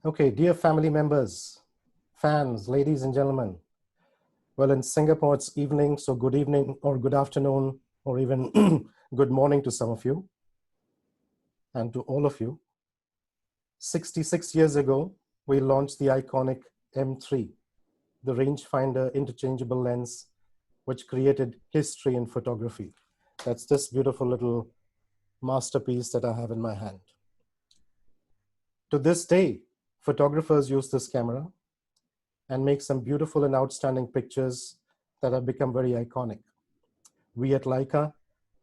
Okay, dear family members, fans, ladies and gentlemen. Well, in Singapore, it's evening, so good evening or good afternoon, or even good morning to some of you and to all of you. 66 years ago, we launched the iconic M3, the rangefinder interchangeable lens, which created history in photography. That's this beautiful little masterpiece that I have in my hand. To this day, photographers use this camera and make some beautiful and outstanding pictures that have become very iconic. We at Leica,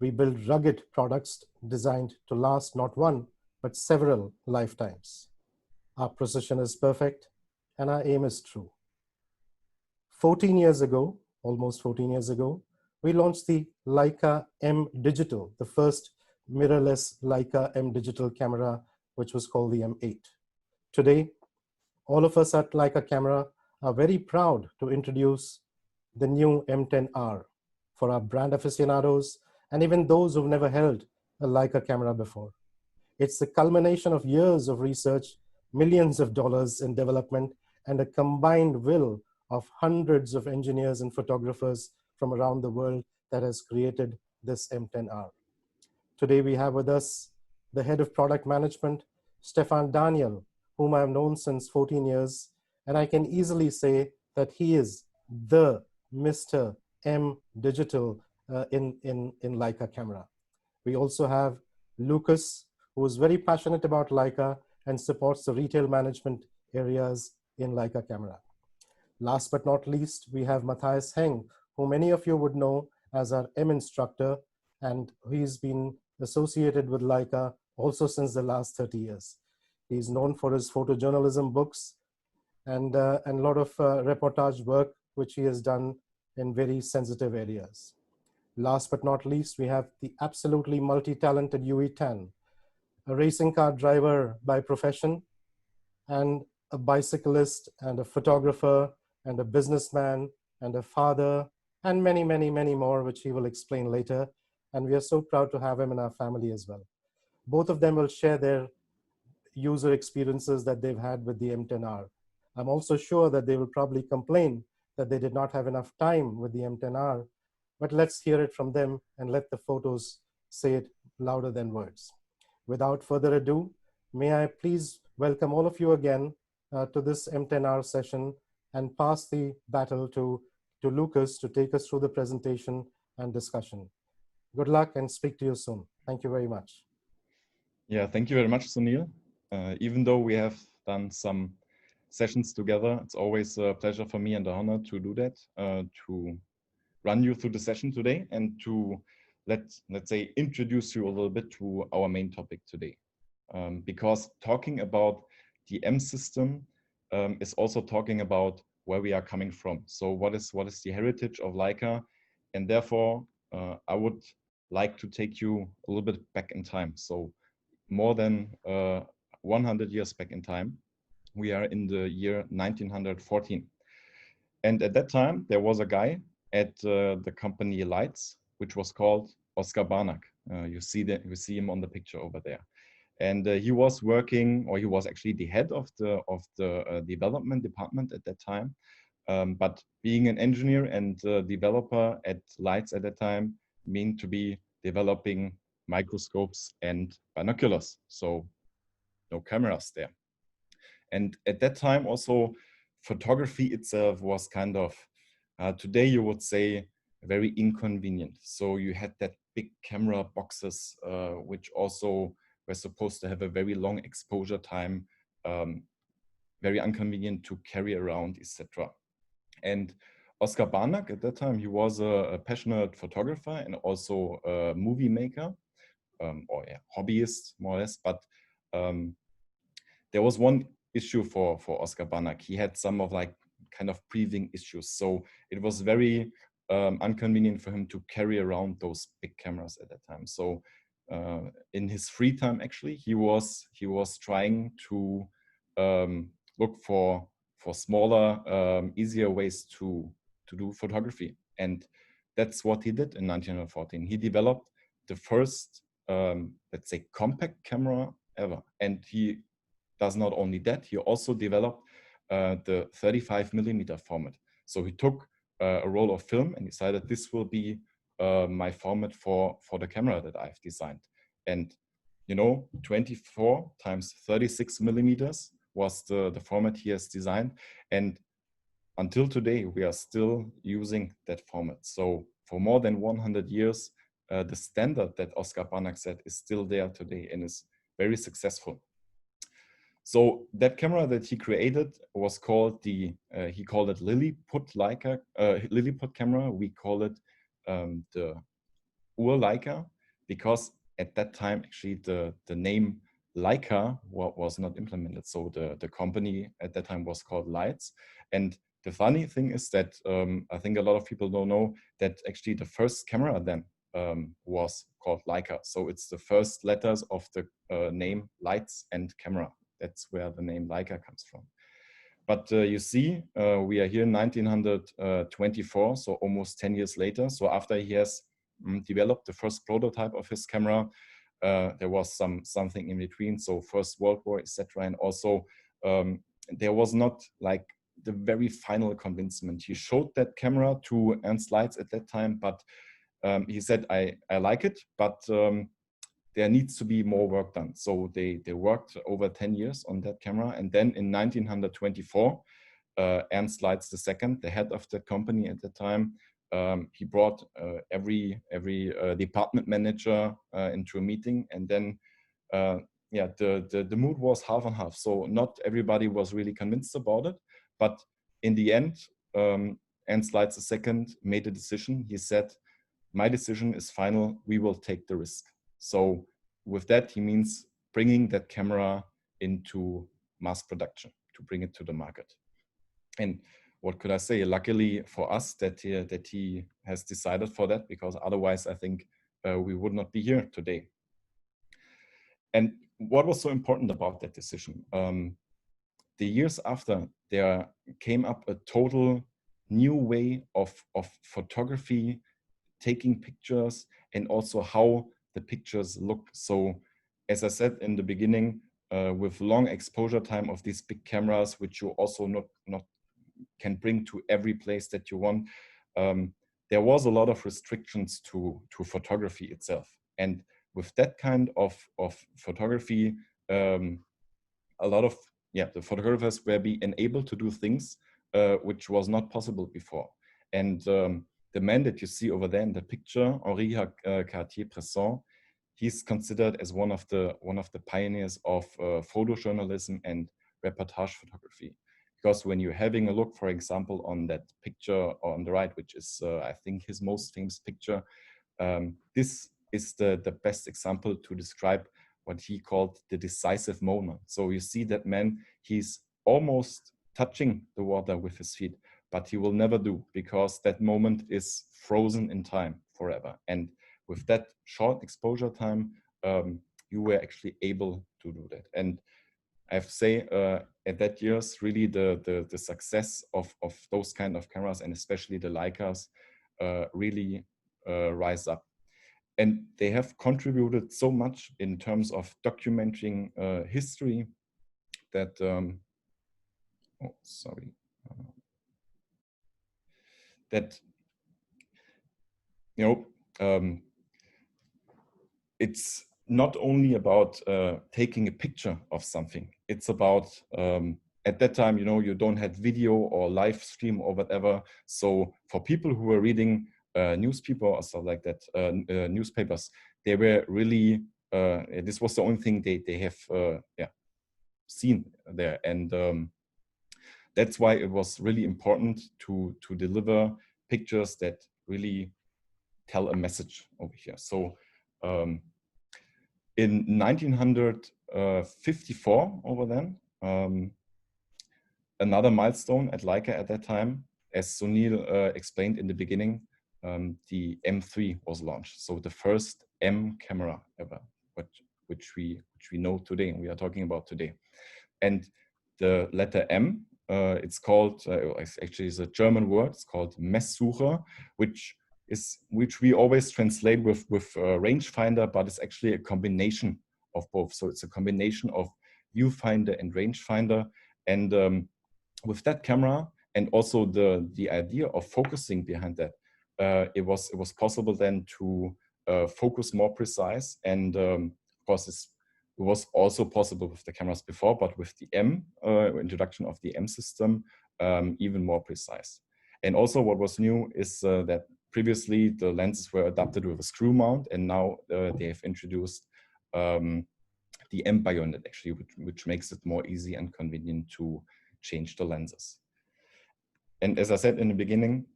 we build rugged products designed to last not one, but several lifetimes. Our precision is perfect and our aim is true. 14 years ago, almost 14 years ago, we launched the Leica M Digital, the first mirrorless Leica M Digital camera, which was called the M8. Today, all of us at Leica Camera are very proud to introduce the new M10R for our brand aficionados and even those who've never held a Leica camera before. It's the culmination of years of research, millions of dollars in development, and a combined will of hundreds of engineers and photographers from around the world that has created this M10R. Today we have with us the head of product management, Stefan Daniel, whom I've known since 14 years, and I can easily say that he is the Mr. M Digital in Leica Camera. We also have Lucas, who is very passionate about Leica and supports the retail management areas in Leica Camera. Last but not least, we have Mathias Heng, who many of you would know as our M instructor, and he's been associated with Leica also since the last 30 years. He's known for his photojournalism books and a lot of reportage work, which he has done in very sensitive areas. Last but not least, we have the absolutely multi-talented Yuey, a racing car driver by profession, and a bicyclist, and a photographer, and a businessman, and a father, and many, many, many more, which he will explain later. And we are so proud to have him in our family as well. Both of them will share their user experiences that they've had with the M10R. I'm also sure that they will probably complain that they did not have enough time with the M10R, but let's hear it from them and let the photos say it louder than words. Without further ado, may I please welcome all of you again to this M10R session and pass the battle to Lucas to take us through the presentation and discussion. Good luck and speak to you soon. Thank you very much. Yeah, thank you very much, Sunil. Even though we have done some sessions together, it's always a pleasure for me and an honor to do that, to run you through the session today and to, let's say, introduce you a little bit to our main topic today. Because talking about the M system is also talking about where we are coming from. So what is the heritage of Leica? And therefore, I would like to take you a little bit back in time. So more than 100 years back in time. We are in the year 1914. And at that time, there was a guy at the company Lights, which was called Oscar Barnack. You see him on the picture over there. And he was working, or he was actually the head of the development department at that time. But being an engineer and developer at Lights at that time meant to be developing microscopes and binoculars. So no cameras there. And at that time also, photography itself was kind of, today you would say, very inconvenient. So you had that big camera boxes, which also were supposed to have a very long exposure time, very inconvenient to carry around, etc. And Oscar Barnack at that time, he was a passionate photographer and also a movie maker, or yeah, hobbyist more or less. But there was one issue for Oscar Barnack. He had some of like kind of breathing issues. So it was very inconvenient for him to carry around those big cameras at that time. So in his free time, actually, he was trying to look for smaller, easier ways to do photography. And that's what he did in 1914. He developed the first, let's say, compact camera ever. And he does not only that, he also developed the 35mm format. So he took a roll of film and decided this will be my format for the camera that I've designed. And 24 times 36mm was the format he has designed. And until today, we are still using that format. So for more than 100 years, the standard that Oskar Barnack set is still there today and is very successful. So that camera that he created was called he called it Lilliput Leica, Lilliput camera. We call it the Ur-Leica, because at that time, actually, the name Leica was not implemented. So the company at that time was called Lights. And the funny thing is that I think a lot of people don't know that actually the first camera then was called Leica. So it's the first letters of the name Lights and camera. That's where the name Leica comes from. But you see, we are here in 1924, so almost 10 years later. So after he has developed the first prototype of his camera, there was something in between. So First World War, etc. And also there was not like the very final convincement. He showed that camera to Ernst Leitz at that time, but he said, I like it, but there needs to be more work done. So they worked over 10 years on that camera. And then in 1924, Ernst Leitz II, the head of the company at the time, he brought every department manager into a meeting. And then the mood was half and half. So not everybody was really convinced about it. But in the end, Ernst Leitz II made a decision. He said, my decision is final, we will take the risk. So with that, he means bringing that camera into mass production, to bring it to the market. And what could I say? Luckily for us that he has decided for that, because otherwise I think we would not be here today. And what was so important about that decision? The years after, there came up a total new way of photography, taking pictures, and also how the pictures look. So as I said in the beginning, with long exposure time of these big cameras, which you also not can bring to every place that you want, there was a lot of restrictions to photography itself. And with that kind of photography, a lot of the photographers were being able to do things which was not possible before. And the man that you see over there in the picture, Henri Cartier-Bresson, he's considered as one of the pioneers of photojournalism and reportage photography. Because when you're having a look, for example, on that picture on the right, which is I think his most famous picture, this is the best example to describe what he called the decisive moment. So you see that man, he's almost touching the water with his feet, but he will never do, because that moment is frozen in time forever. And with that short exposure time, you were actually able to do that. And I have to say, at that years, really the success of those kind of cameras, and especially the Leicas, really rise up. And they have contributed so much in terms of documenting history that, that, it's not only about taking a picture of something. It's about, at that time, you don't have video or live stream or whatever. So for people who were reading newspaper or stuff like that, newspapers, they were really, this was the only thing they have seen there. And that's why it was really important to deliver pictures that really tell a message over here. So in 1954 over then, another milestone at Leica at that time, as Sunil explained in the beginning, the M3 was launched. So the first M camera ever, which we know today and we are talking about today. And the letter M, it's called, actually is a German word, it's called Messsucher, which we always translate with rangefinder, but it's actually a combination of both. So it's a combination of viewfinder and rangefinder. And with that camera, and also the idea of focusing behind that, it was possible then to focus more precise. And of course, it was also possible with the cameras before, but with the introduction of the M system, even more precise. And also what was new is that previously the lenses were adapted with a screw mount, and now they have introduced the M bayonet, actually, which makes it more easy and convenient to change the lenses. And as I said in the beginning,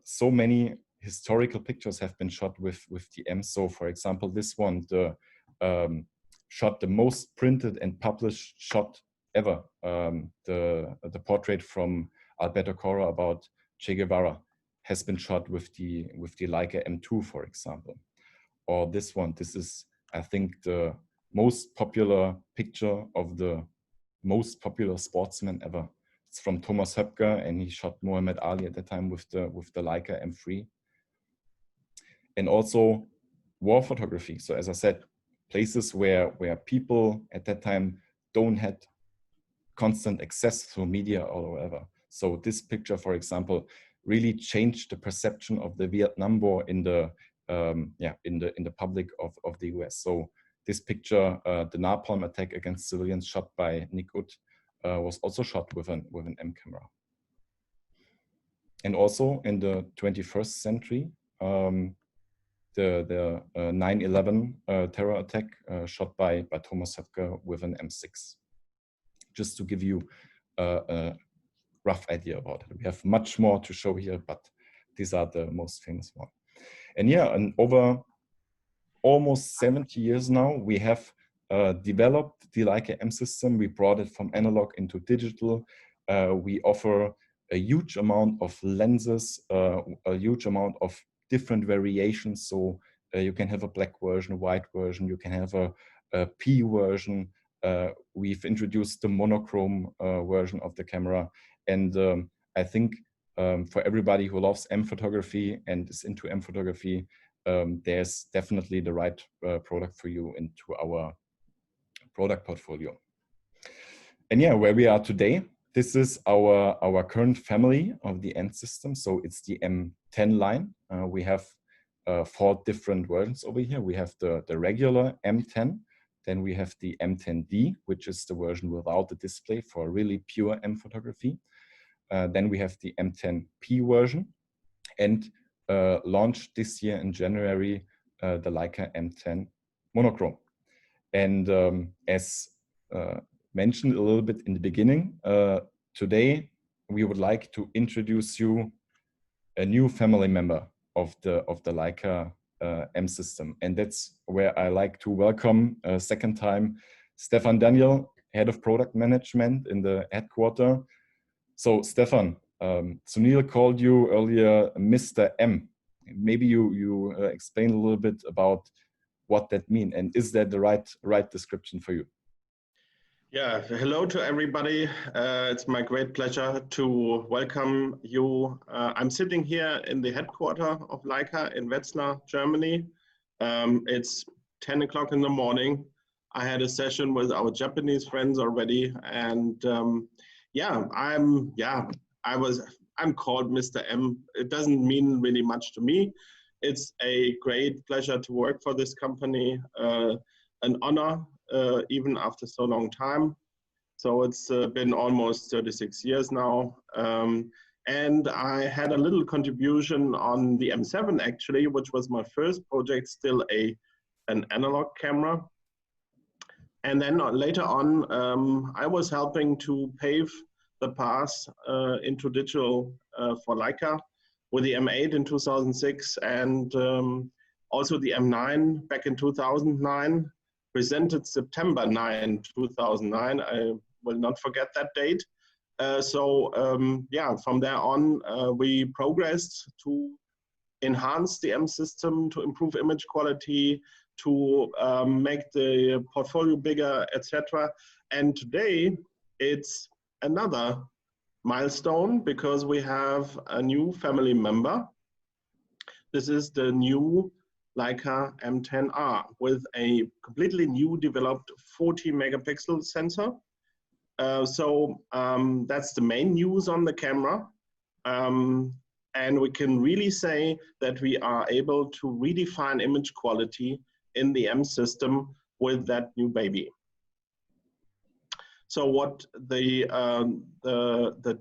so many historical pictures have been shot with the M. So for example, this one, the shot the most printed and published shot ever, the portrait from Alberto Cora about Che Guevara, has been shot with the Leica M2, for example. Or this one, this is, I think, the most popular picture of the most popular sportsman ever. It's from Thomas Höpker, and he shot Muhammad Ali at the time with the Leica M3. And also war photography. So as I said, places where people at that time don't have constant access to media or whatever. So this picture, for example, really changed the perception of the Vietnam War in the public of the US. So this picture, the napalm attack against civilians shot by Nick Ut, was also shot with an M camera. And also in the 21st century, the 9/11 terror attack shot by Thomas Höpker with an M6. Just to give you a rough idea about it. We have much more to show here, but these are the most famous ones. And yeah, and over almost 70 years now, we have developed the Leica M system. We brought it from analog into digital. We offer a huge amount of lenses, a huge amount of different variations. So you can have a black version, a white version, you can have a P version. We've introduced the monochrome version of the camera. And I think for everybody who loves M photography and is into M photography, there's definitely the right product for you into our product portfolio. And yeah, where we are today, this is our current family of the M system. So it's the M10 line. We have 4 different versions over here. We have the regular M10. Then we have the M10D, which is the version without the display for really pure M photography. Then we have the M10P version, and launched this year in January, the Leica M10 monochrome. And as mentioned a little bit in the beginning, today we would like to introduce you a new family member of the Leica M system. And that's where I like to welcome a second time Stefan Daniel, Head of Product Management in the headquarters. So Stefan, Sunil called you earlier Mr. M. Maybe you explain a little bit about what that means, and is that the right description for you? Yeah, hello to everybody. It's my great pleasure to welcome you. I'm sitting here in the headquarters of Leica in Wetzlar, Germany. It's 10 o'clock in the morning. I had a session with our Japanese friends already, and I'm called Mr. M. It doesn't mean really much to me. It's a great pleasure to work for this company, an honor. Even after so long time. So it's been almost 36 years now. And I had a little contribution on the M7 actually, which was my first project, still an analog camera. And then later on, I was helping to pave the path into digital for Leica with the M8 in 2006 and also the M9 back in 2009. Presented September 9, 2009. I will not forget that date. From there on, we progressed to enhance the M system, to improve image quality, to make the portfolio bigger, etc. And today, it's another milestone because we have a new family member. This is the new Leica M10R with a completely new developed 40 megapixel sensor. That's the main news on the camera. And we can really say that we are able to redefine image quality in the M system with that new baby. So what the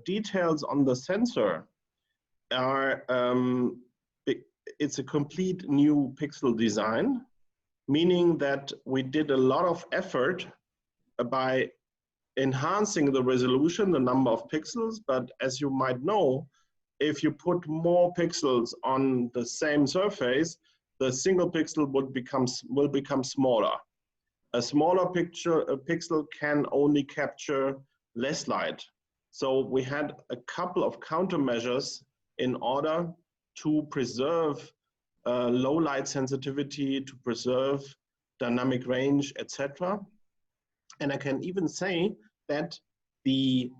details on the sensor are, it's a complete new pixel design, meaning that we did a lot of effort by enhancing the resolution, the number of pixels, but as you might know, if you put more pixels on the same surface, the single pixel will become smaller. A smaller pixel can only capture less light. So we had a couple of countermeasures in order to preserve low light sensitivity, to preserve dynamic range, etc. And I can even say that the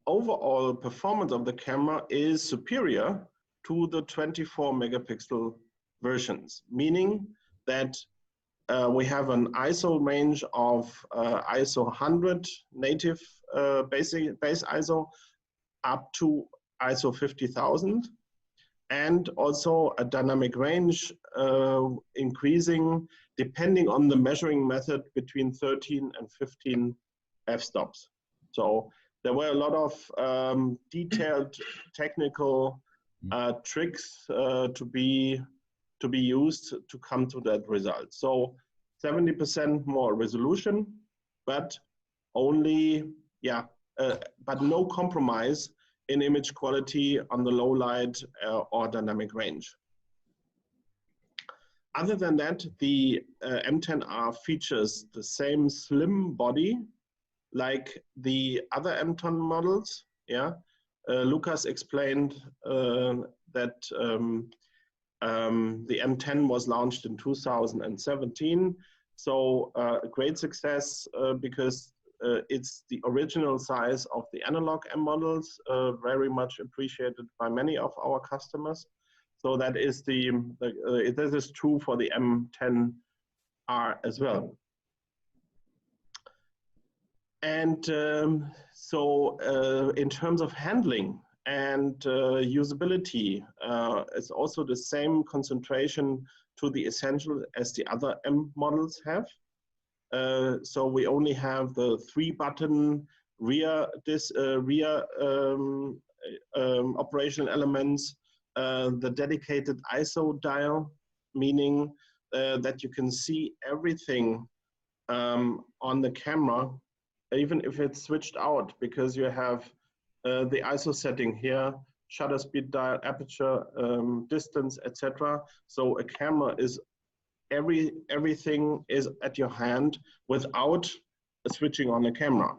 overall performance of the camera is superior to the 24 megapixel versions, meaning that we have an ISO range of ISO 100 native base ISO up to ISO 50,000, and also a dynamic range increasing depending on the measuring method between 13 and 15 f-stops. So there were a lot of detailed technical tricks to be used to come to that result. So 70% more resolution, but only, but no compromise in image quality on the low light or dynamic range. Other than that, the M10R features the same slim body like the other M10 models. Lucas explained that the M10 was launched in 2017. So a great success because it's the original size of the analog M models, very much appreciated by many of our customers. So that is this is true for the M10R as well. And in terms of handling and usability, it's also the same concentration to the essential as the other M models have. So we only have the 3-button rear operational elements, the dedicated ISO dial, meaning that you can see everything on the camera, even if it's switched out, because you have the ISO setting here, shutter speed dial, aperture, distance, etc. So a camera is everything is at your hand without switching on the camera.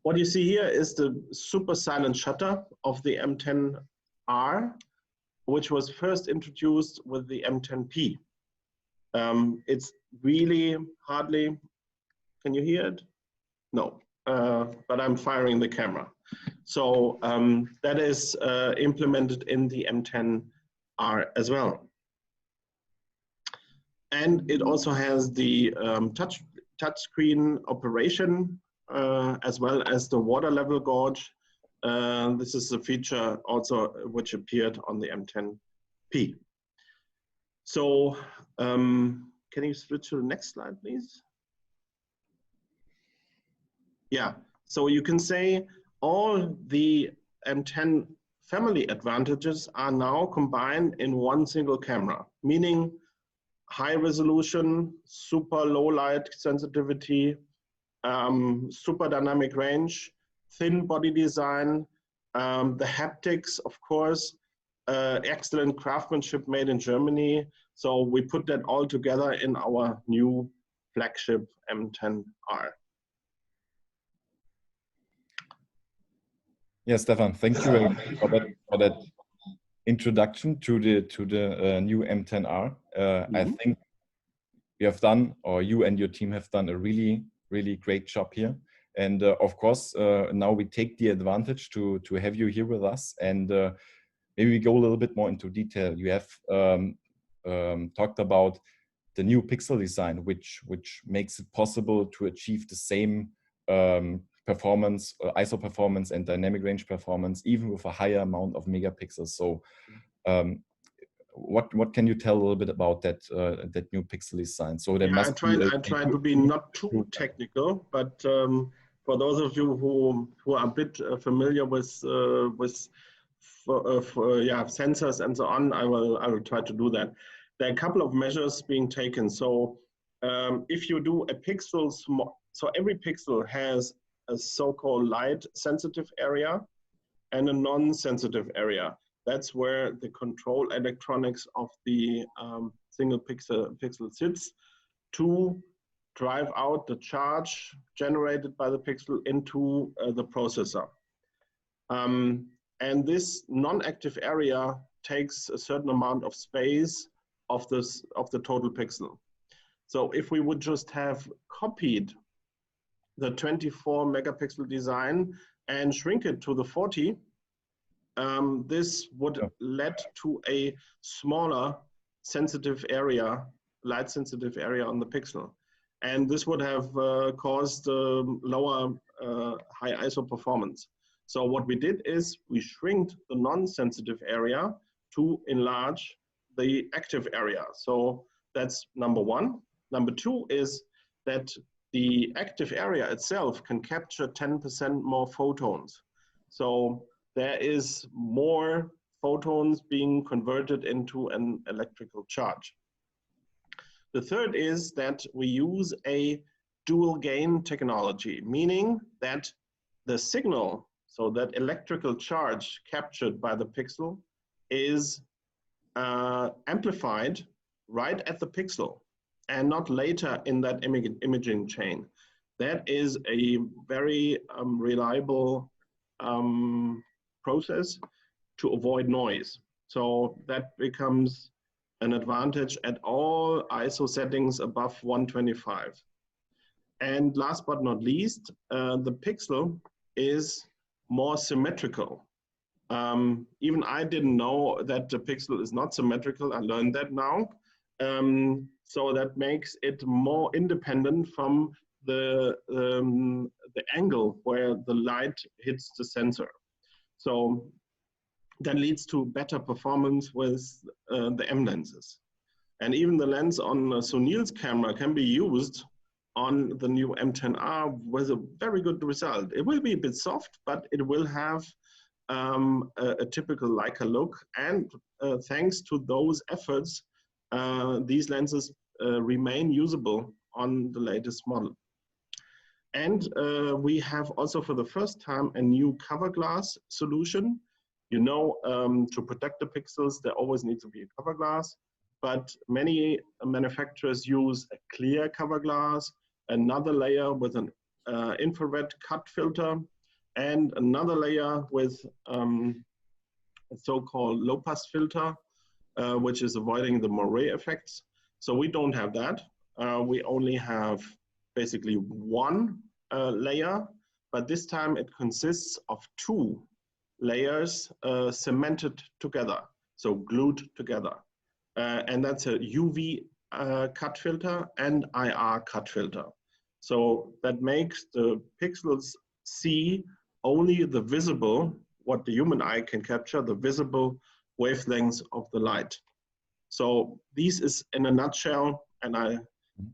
What you see here is the super silent shutter of the M10R, which was first introduced with the M10P. It's really hardly, can you hear it? No, but I'm firing the camera. So that is implemented in the M10R as well. And it also has the touchscreen operation as well as the water level gauge. This is a feature also which appeared on the M10P. So can you switch to the next slide, please? Yeah, so you can say all the M10 family advantages are now combined in one single camera, meaning high resolution, super low light sensitivity, super dynamic range, thin body design, the haptics, of course, excellent craftsmanship made in Germany. So we put that all together in our new flagship M10R. Yes, Stefan, thank you very much for that introduction to the new M10R. I think we have done, or you and your team have done, a really great job here. And of course, now we take the advantage to have you here with us, and maybe we go a little bit more into detail. You have talked about the new pixel design, which makes it possible to achieve the same performance, ISO performance and dynamic range performance, even with a higher amount of megapixels. So what can you tell a little bit about that that new pixel design? So there must I try to be not too technical, but for those of you who are a bit familiar with sensors and so on, I will try to do that. There are a couple of measures being taken. So if you do a pixel, so every pixel has a so-called light sensitive area and a non-sensitive area. That's where the control electronics of the single pixel sits to drive out the charge generated by the pixel into the processor. And this non-active area takes a certain amount of space of the total pixel. So if we would just have copied the 24 megapixel design and shrink it to the 40, this would lead to a smaller sensitive area, light sensitive area on the pixel. And this would have caused lower high ISO performance. So what we did is we shrinked the non-sensitive area to enlarge the active area. So that's number one. Number two is that the active area itself can capture 10% more photons. So there is more photons being converted into an electrical charge. The third is that we use a dual gain technology, meaning that the signal, so that electrical charge captured by the pixel, is amplified right at the pixel and not later in that imaging chain. That is a very reliable process to avoid noise. So that becomes an advantage at all ISO settings above 125. And last but not least, the pixel is more symmetrical. Even I didn't know that the pixel is not symmetrical. I learned that now. So that makes it more independent from the angle where the light hits the sensor. So that leads to better performance with the M lenses. And even the lens on Sunil's camera can be used on the new M10R with a very good result. It will be a bit soft, but it will have a typical Leica look. And thanks to those efforts, these lenses remain usable on the latest model. And we have also for the first time a new cover glass solution. You know, to protect the pixels, there always needs to be a cover glass, but many manufacturers use a clear cover glass, another layer with an infrared cut filter, and another layer with a so-called low-pass filter, which is avoiding the moire effects. So we don't have that. We only have basically one layer, but this time it consists of two layers cemented together, so glued together. And that's a UV cut filter and IR cut filter. So that makes the pixels see only the visible, what the human eye can capture, the visible wavelengths of the light. So this is in a nutshell, and I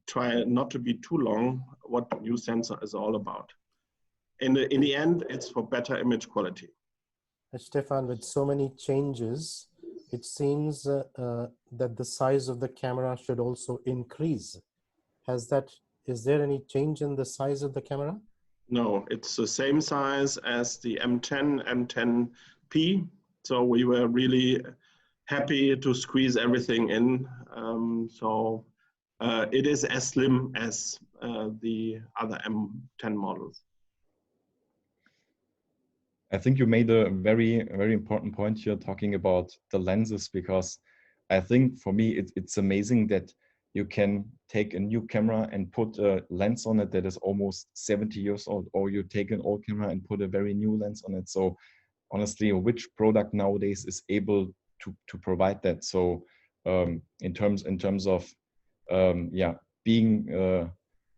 try not to be too long, what the new sensor is all about. In the end, it's for better image quality. Stefan, with so many changes, it seems that the size of the camera should also increase. Is there any change in the size of the camera? No, it's the same size as the M10, M10P. So we were really happy to squeeze everything in. It is as slim as the other M10 models. I think you made a very, very important point here talking about the lenses, because I think for me, it's amazing that you can take a new camera and put a lens on it that is almost 70 years old, or you take an old camera and put a very new lens on it. So honestly, which product nowadays is able to provide that? So in terms of yeah, being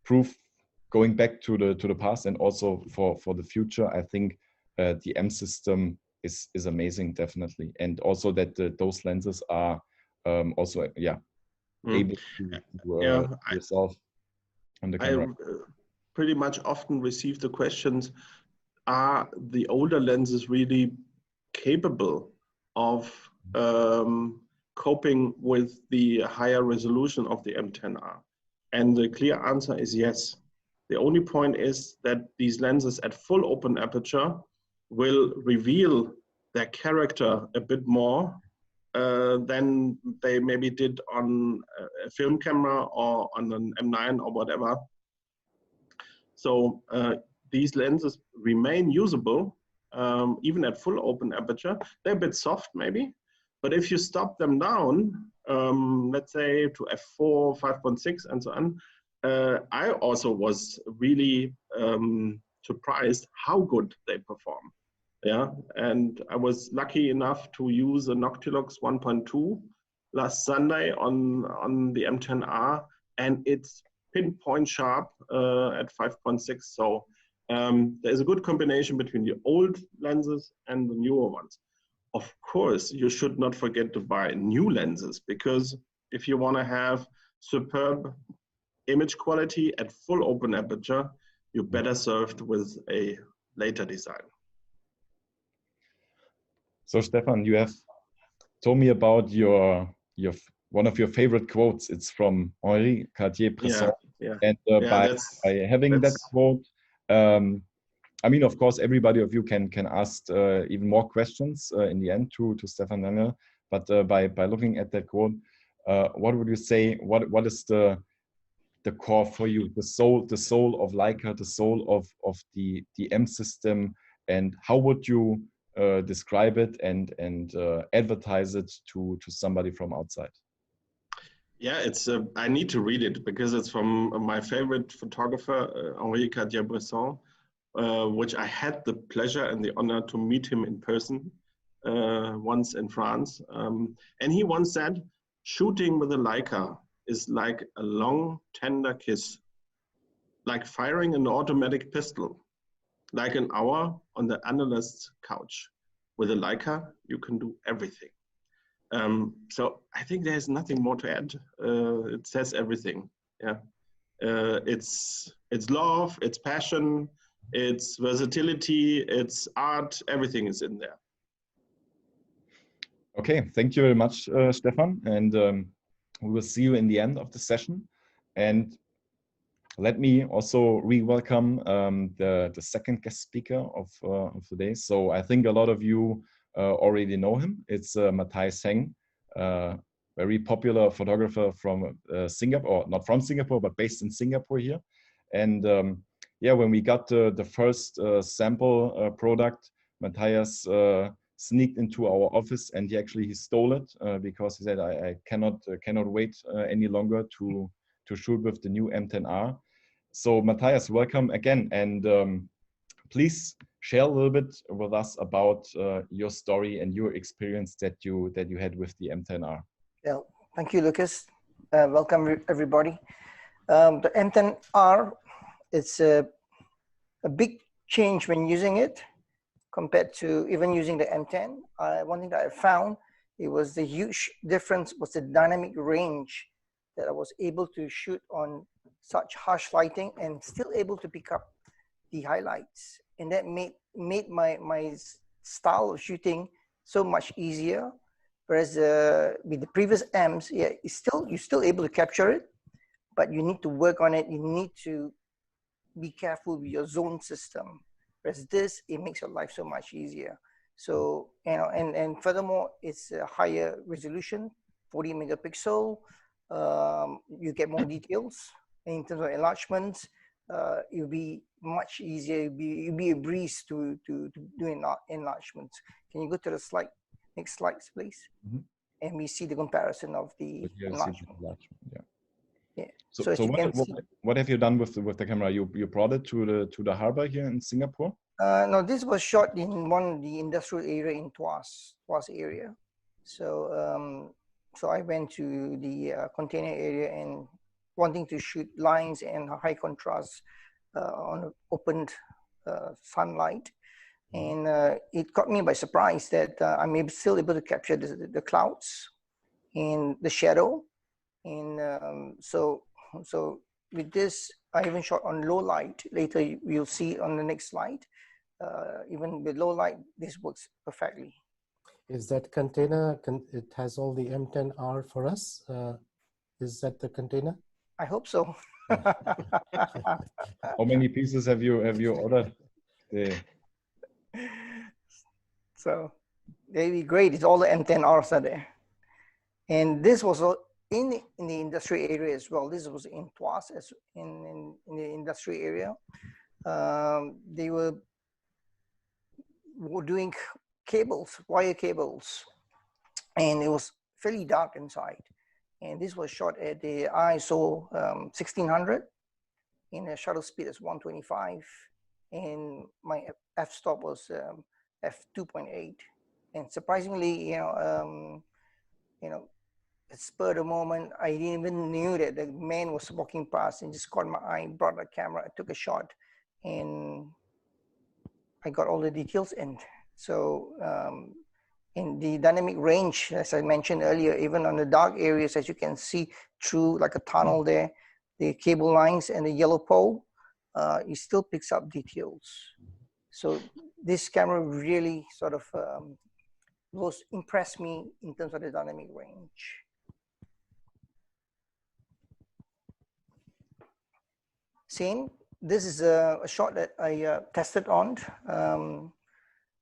proof going back to the past, and also for the future. I think the M system is amazing, definitely, and also that those lenses are also able to resolve on the camera. I pretty much often receive the questions: are the older lenses really capable of coping with the higher resolution of the M10R? And the clear answer is yes. The only point is that these lenses at full open aperture will reveal their character a bit more than they maybe did on a film camera or on an M9 or whatever. So these lenses remain usable even at full open aperture. They're a bit soft maybe, but if you stop them down, let's say to f4, 5.6 and so on, I also was really surprised how good they perform. Yeah, and I was lucky enough to use a Noctilux 1.2 last Sunday on the M10R, and it's pinpoint sharp at 5.6. So there's a good combination between the old lenses and the newer ones. Of course, you should not forget to buy new lenses, because if you want to have superb image quality at full open aperture, you're better served with a later design. So Stefan, you have told me about your one of your favorite quotes. It's from Henri Cartier-Bresson. Yeah. And by having that quote, I mean, of course, everybody of you can ask even more questions in the end to Stefan Daniel. But by looking at that quote, what would you say? What is the core for you? The soul of Leica, the soul of the M system, and how would you describe it and advertise it to somebody from outside? Yeah, it's I need to read it because it's from my favorite photographer, Henri Cartier-Bresson, which I had the pleasure and the honor to meet him in person once in France. And he once said, shooting with a Leica is like a long, tender kiss, like firing an automatic pistol, like an hour on the analyst's couch. With a Leica, you can do everything. So I think there's nothing more to add. It says everything. Yeah, it's love, it's passion, it's versatility, it's art. Everything is in there. Okay, thank you very much, Stefan, and we will see you in the end of the session. And let me also re-welcome the second guest speaker of the day. So I think a lot of you already know him. It's Mathias Heng, very popular photographer from Singapore, not from Singapore, but based in Singapore here. And yeah, when we got the first sample product, Mathias sneaked into our office, and he stole it because he said, I cannot wait any longer to shoot with the new M10R. So Mathias, welcome again, and please share a little bit with us about your story and your experience that you had with the M10R. Yeah, thank you, Lucas. Welcome everybody. The M10R, it's a big change when using it compared to even using the M10. One thing that I found, it was the huge difference was the dynamic range that I was able to shoot on such harsh lighting and still able to pick up the highlights. And that made my style of shooting so much easier. Whereas with the previous M's, yeah, you're still able to capture it, but you need to work on it. You need to be careful with your zone system. Whereas this, it makes your life so much easier. So, you know, and furthermore, it's a higher resolution, 40 megapixel. You get more details in terms of enlargements. It'll be much easier. It'll be a breeze to do enlargements. Can you go to the next slides, please? Mm-hmm. And we see the comparison of the enlargement. Yeah. So what have you done with the camera? You brought it to the harbor here in Singapore? No, this was shot in one of the industrial area in Tuas area. So so I went to the container area and wanting to shoot lines and high contrast on opened sunlight. And it caught me by surprise that I'm still able to capture the clouds and the shadow. And so with this, I even shot on low light. Later, you'll see on the next slide. Even with low light, this works perfectly. Is that container, it has all the M10R for us? Is that the container? I hope so. How many pieces have you ordered? So they'd be great. It's all the M10Rs are there. And this was in the industry area as well. This was in Tuas, as in the industry area. They were doing cables, wire cables, and it was fairly dark inside. And this was shot at the ISO 1600 in a shutter speed as 125, and my f-stop was f2.8. And surprisingly, at spur of the moment, I didn't even knew that the man was walking past and just caught my eye, brought the camera, I took a shot, and I got all the details. And so in the dynamic range, as I mentioned earlier, even on the dark areas, as you can see through like a tunnel there, the cable lines and the yellow pole, it still picks up details. So this camera really sort of impressed me in terms of the dynamic range. Same, this is a shot that I tested on.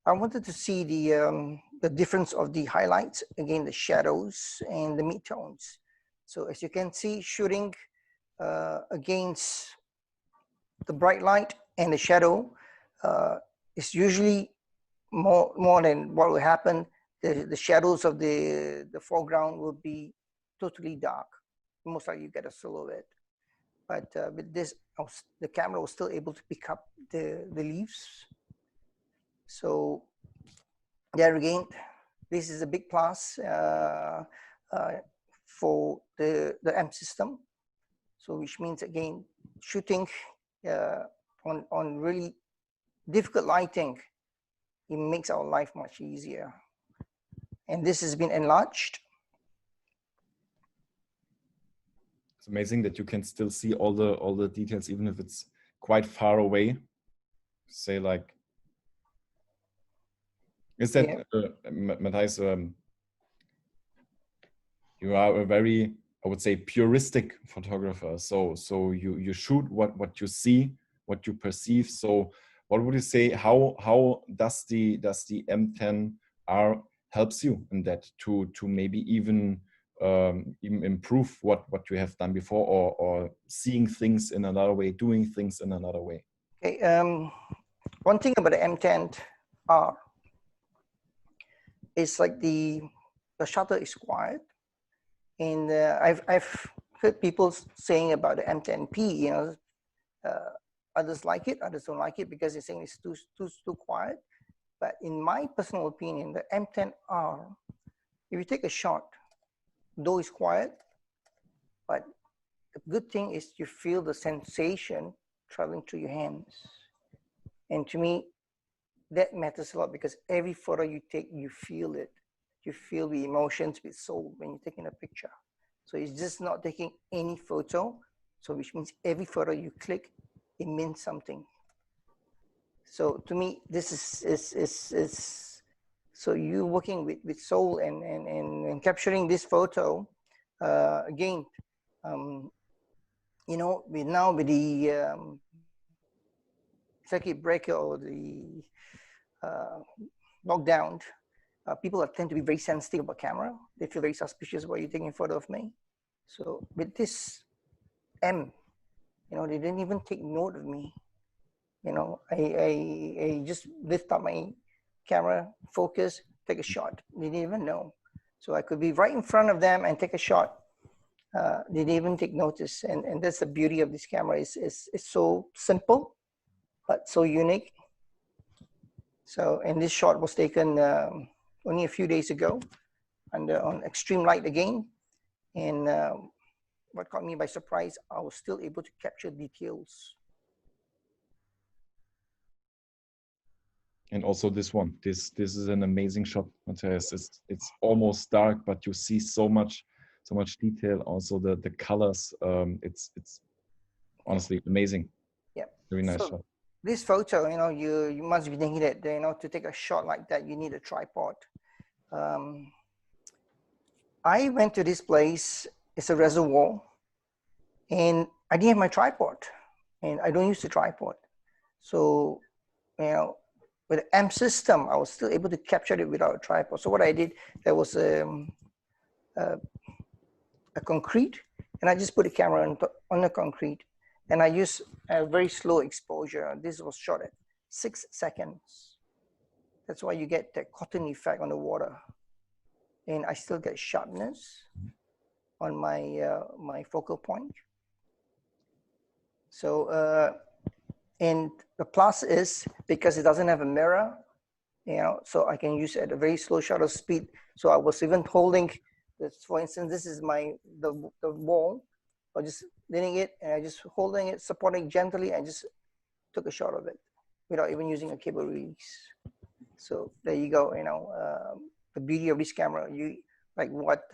I wanted to see the difference of the highlights, again, the shadows and the midtones. So as you can see, shooting against the bright light and the shadow is usually more than what will happen. The shadows of the foreground will be totally dark. Most likely you get a silhouette. But with this, the camera was still able to pick up the leaves. So there again, this is a big plus for the M system. So which means, again, shooting on really difficult lighting, it makes our life much easier. And this has been enlarged. It's amazing that you can still see all the details, even if it's quite far away. Say like, is that Mathias? You are a very, I would say, puristic photographer. So you shoot what you see, what you perceive. So what would you say? How does the M10R helps you in that to maybe even improve what you have done before, or seeing things in another way, doing things in another way? Okay. One thing about the M10R is like the shutter is quiet, and I've heard people saying about the M10P. Others like it, others don't like it because they're saying it's too quiet. But in my personal opinion, the M10R, if you take a shot, though it's quiet, but the good thing is you feel the sensation traveling through your hands. And to me, that matters a lot, because every photo you take, you feel it. You feel the emotions with soul when you're taking a picture. So it's just not taking any photo. So which means every photo you click, it means something. So to me, this is so you working with soul and capturing this photo again. With the circuit breaker or the lockdown, people tend to be very sensitive about camera. They feel very suspicious about you taking a photo of me. So with this M, they didn't even take note of me. I just lift up my camera, focus, take a shot. They didn't even know. So I could be right in front of them and take a shot. They didn't even take notice. And that's the beauty of this camera. It's so simple, but so unique. So, and this shot was taken only a few days ago. on extreme light again. And what caught me by surprise, I was still able to capture details. And also this one, this is an amazing shot, Mathias. It's almost dark, but you see so much detail. Also the colors, it's honestly amazing. Yeah, very nice shot. This photo, you must be thinking that to take a shot like that, you need a tripod. I went to this place. It's a reservoir, and I didn't have my tripod, and I don't use the tripod. So, with the amp system, I was still able to capture it without a tripod. So what I did, there was a concrete, and I just put the camera on the concrete, and I used a very slow exposure. This was shot at 6 seconds. That's why you get that cotton effect on the water. And I still get sharpness on my my focal point. So, and the plus is because it doesn't have a mirror, so I can use it at a very slow shutter speed. So I was even holding this, for instance, this is the wall. I just leaning it and I just holding it, supporting gently, and just took a shot of it without even using a cable release. So there you go. The beauty of this camera, like what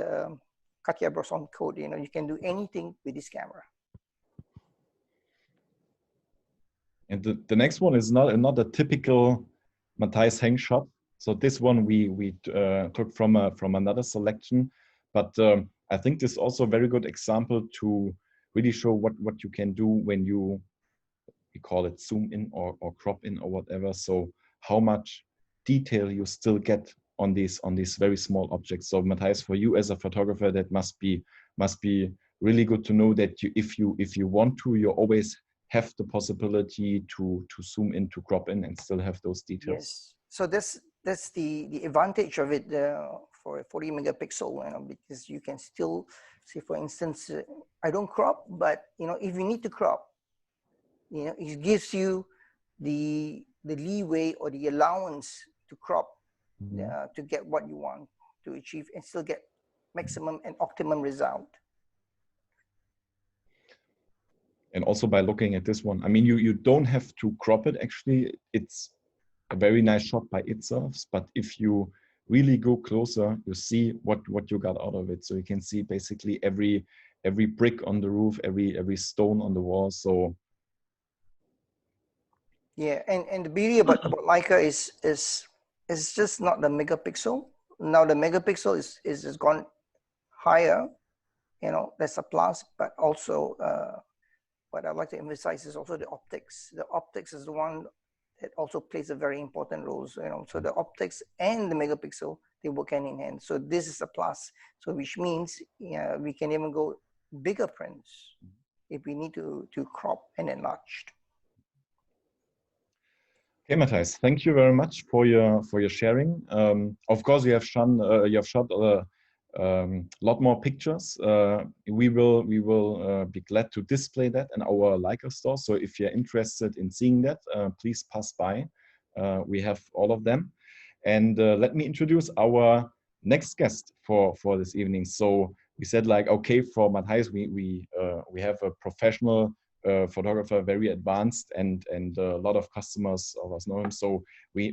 Katya Brosson code, you can do anything with this camera. And the next one is not a typical Mathias Heng shot. So this one we took from another selection, but I think this is also a very good example to really show what you can do when we call it zoom in or crop in or whatever. So how much detail you still get on these very small objects. So Mathias, for you as a photographer, that must be really good to know that if you want to, you always have the possibility to zoom in, to crop in, and still have those details. Yes. So that's the advantage of it for a 40 megapixel, because you can still see, for instance, I don't crop, but if you need to crop, it gives you the leeway or the allowance to crop to get what you want to achieve and still get maximum and optimum result. And also by looking at this one, I mean, you don't have to crop it. Actually, it's a very nice shot by itself. But if you really go closer, you see what you got out of it. So you can see basically every brick on the roof, every stone on the wall. So yeah, and the beauty about Leica is just not the megapixel. Now the megapixel is gone higher. That's a plus, but also what I'd like to emphasize is also the optics. The optics is the one that also plays a very important role. So the optics and the megapixel, they work hand in hand. So this is a plus. So which means we can even go bigger prints if we need to crop and enlarge. Okay, Mathias, thank you very much for your sharing. Of course, you have shot lot more pictures. We will be glad to display that in our Leica store. So if you're interested in seeing that, please pass by. We have all of them. And let me introduce our next guest for this evening. So we said, like, okay, for Mathias, we have a professional photographer, very advanced, and a lot of customers of us know him. So we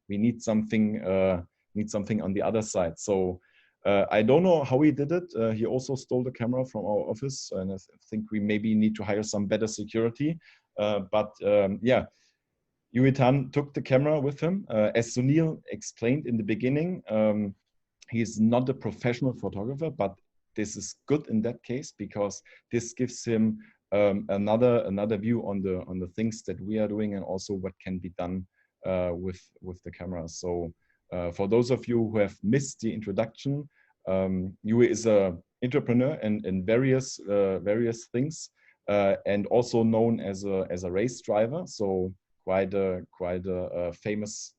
need something on the other side. So I don't know how he did it. He also stole the camera from our office, and I think we maybe need to hire some better security. Yeah, Yuey took the camera with him. As Sunil explained in the beginning, he's not a professional photographer, but this is good in that case because this gives him another view on the things that we are doing and also what can be done with the camera. So for those of you who have missed the introduction, Yuey is an entrepreneur in various things, and also known as a race driver. So quite a famous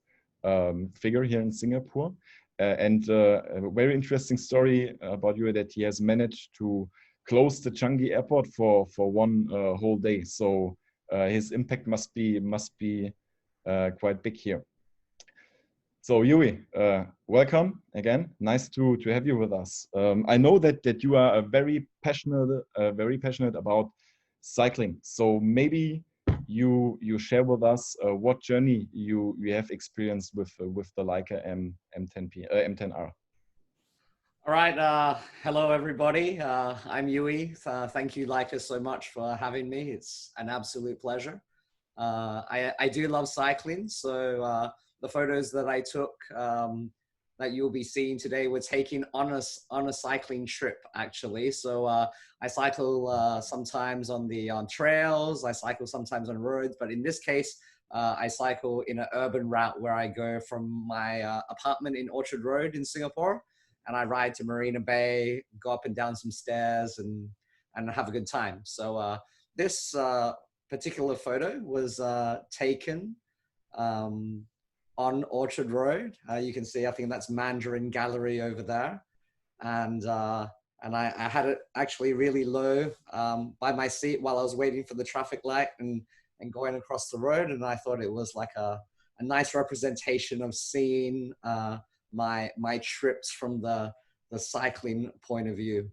figure here in Singapore. And a very interesting story about Yuey that he has managed to close the Changi airport for one whole day. So his impact must be quite big here. So Yuey, welcome again. Nice to have you with us. I know that you are very passionate about cycling. So maybe you share with us what journey you have experienced with the Leica M10R. All right. Hello, everybody. I'm Yuey. Thank you, Leica, so much for having me. It's an absolute pleasure. I do love cycling, so the photos that I took that you'll be seeing today were taken on a cycling trip, actually. So I cycle sometimes on trails, I cycle sometimes on roads, but in this case, I cycle in an urban route where I go from my apartment in Orchard Road in Singapore, and I ride to Marina Bay, go up and down some stairs, and have a good time. So this particular photo was taken on Orchard Road. You can see, I think that's Mandarin Gallery over there, and I had it actually really low by my seat while I was waiting for the traffic light and going across the road, and I thought it was like a nice representation of seeing my trips from the cycling point of view.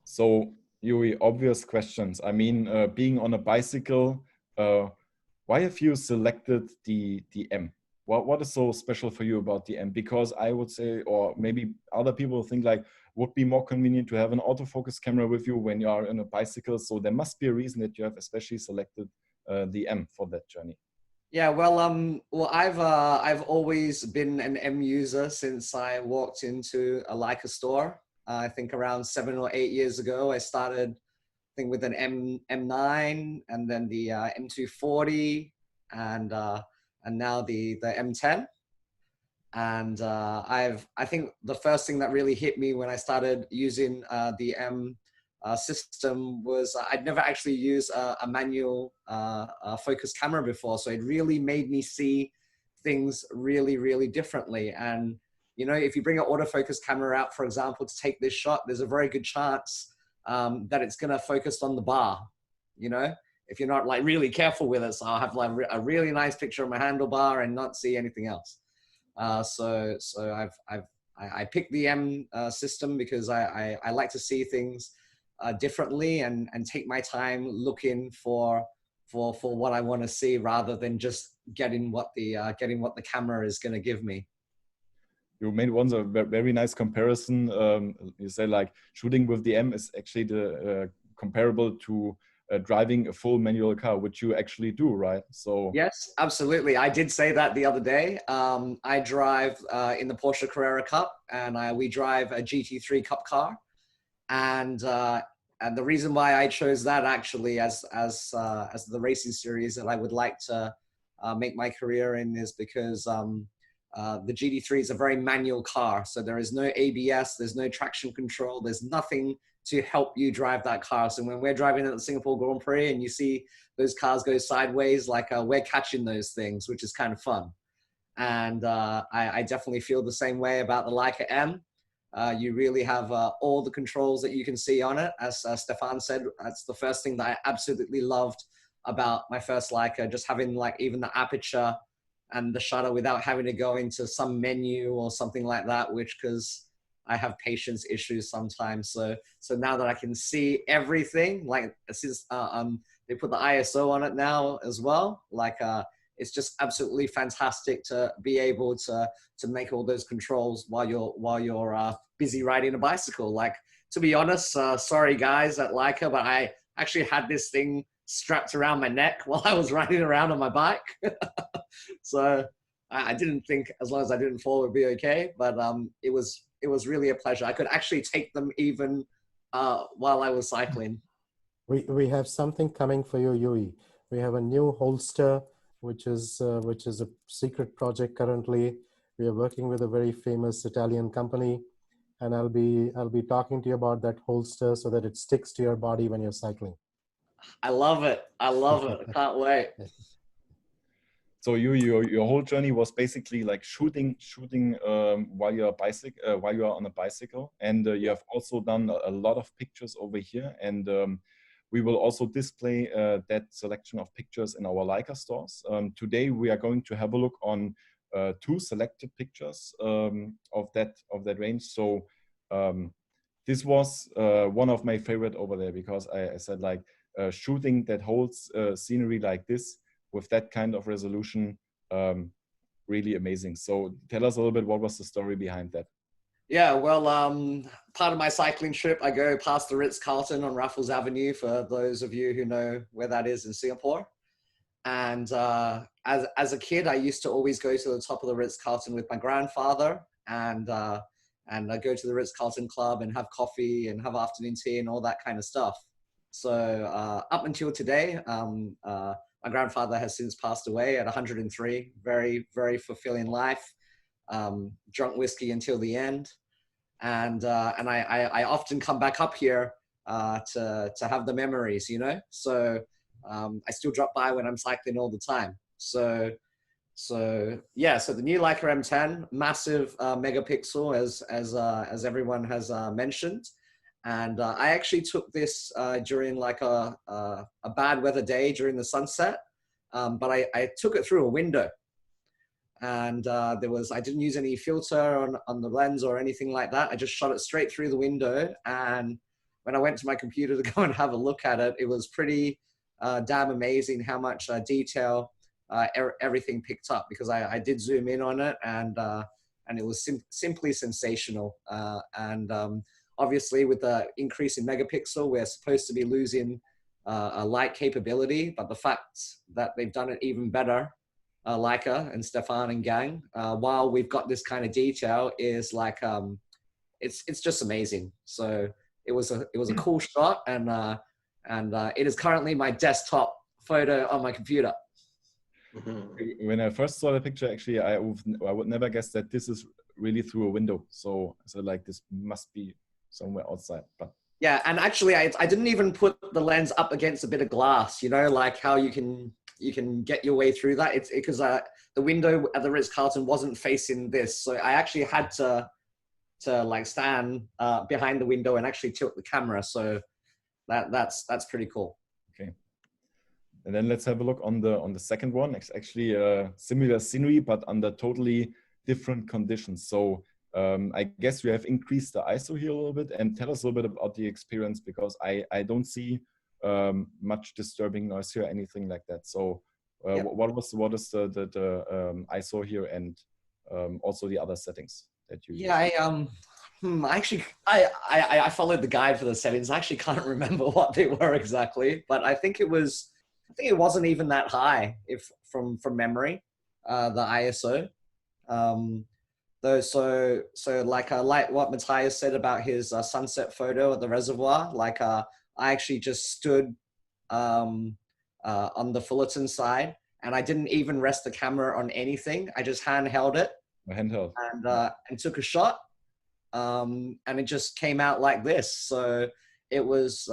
So Yuey, obvious questions. I mean, being on a bicycle, why have you selected the M? What is so special for you about the M? Because I would say, or maybe other people think like, would be more convenient to have an autofocus camera with you when you are on a bicycle. So there must be a reason that you have especially selected the M for that journey. Yeah, well, I've always been an M user since I walked into a Leica store. I think around 7 or 8 years ago, I started, I think, with an M9, and then the M240, and now the M10. And I think the first thing that really hit me when I started using the M system was I'd never actually used a manual focus camera before. So it really made me see things really, really differently. And, you know, if you bring an autofocus camera out, for example, to take this shot, there's a very good chance that it's going to focus on the bar, you know, if you're not like really careful with it. So I'll have like a really nice picture of my handlebar and not see anything else. So I picked the M system because I like to see things differently and take my time looking for what I want to see rather than just getting what the camera is going to give me. You made once a very nice comparison. You say like shooting with the M is actually the comparable to driving a full manual car, which you actually do, right? So yes, absolutely. I did say that the other day. I drive in the Porsche Carrera Cup, and we drive a GT3 Cup car. And the reason why I chose that actually as the racing series that I would like to make my career in is because the GT3 is a very manual car. So there is no ABS, there's no traction control, there's nothing to help you drive that car. So when we're driving at the Singapore Grand Prix and you see those cars go sideways, like we're catching those things, which is kind of fun. And I definitely feel the same way about the Leica M. You really have all the controls that you can see on it. As Stefan said, that's the first thing that I absolutely loved about my first Leica, just having like even the aperture and the shutter without having to go into some menu or something like that, because I have patience issues sometimes. So now that I can see everything, like since they put the ISO on it now as well, like it's just absolutely fantastic to be able to make all those controls while you're busy riding a bicycle. Like, to be honest, sorry guys at Leica, but I actually had this thing strapped around my neck while I was riding around on my bike. So I didn't think, as long as I didn't fall, it would be okay. But it was really a pleasure. I could actually take them even while I was cycling. We have something coming for you, Yuey. We have a new holster, which is a secret project currently. We are working with a very famous Italian company, and I'll be talking to you about that holster so that it sticks to your body when you're cycling. I love it. I love it. I can't wait. So your whole journey was basically like shooting while you're on a bicycle, and you have also done a lot of pictures over here, and we will also display that selection of pictures in our Leica stores. Today we are going to have a look on two selected pictures of that range. So this was one of my favorite over there, because I said, like, shooting that whole scenery like this with that kind of resolution, really amazing. So tell us a little bit, what was the story behind that? Yeah, well, part of my cycling trip, I go past the Ritz-Carlton on Raffles Avenue, for those of you who know where that is in Singapore. And as a kid, I used to always go to the top of the Ritz-Carlton with my grandfather, and I go to the Ritz-Carlton Club and have coffee and have afternoon tea and all that kind of stuff. So up until today, my grandfather has since passed away at 103. Very, very fulfilling life. Drunk whiskey until the end. And I often come back up here to have the memories, you know? So I still drop by when I'm cycling all the time. So yeah, so the new Leica M10, massive megapixel, as everyone has mentioned. And I actually took this during like a bad weather day during the sunset, but I took it through a window. And I didn't use any filter on the lens or anything like that. I just shot it straight through the window. And when I went to my computer to go and have a look at it, it was pretty damn amazing how much detail everything picked up, because I did zoom in on it, and it was simply sensational. Obviously, with the increase in megapixel, we're supposed to be losing a light capability, but the fact that they've done it even better, Leica and Stefan and gang, while we've got this kind of detail, is like it's just amazing. So it was a cool shot, and it is currently my desktop photo on my computer. When I first saw the picture, actually, I would never guess that this is really through a window. So like, this must be somewhere outside. But yeah, and actually, I didn't even put the lens up against a bit of glass. You know, like how you can get your way through that. It's because the window at the Ritz-Carlton wasn't facing this, so I actually had to like stand behind the window and actually tilt the camera. So that's pretty cool. Okay, and then let's have a look on the second one. It's actually similar scenery, but under totally different conditions. So I guess you have increased the ISO here a little bit, and tell us a little bit about the experience, because I don't see much disturbing noise here, anything like that. So Yep. what is the ISO here, and also the other settings that you use? Actually, I followed the guide for the settings. I actually can't remember what they were exactly, but I think it wasn't even that high, if from memory, the ISO. So like what Mathias said about his sunset photo at the reservoir, like I actually just stood on the Fullerton side, and I didn't even rest the camera on anything. I just handheld it, and took a shot, and it just came out like this. So it was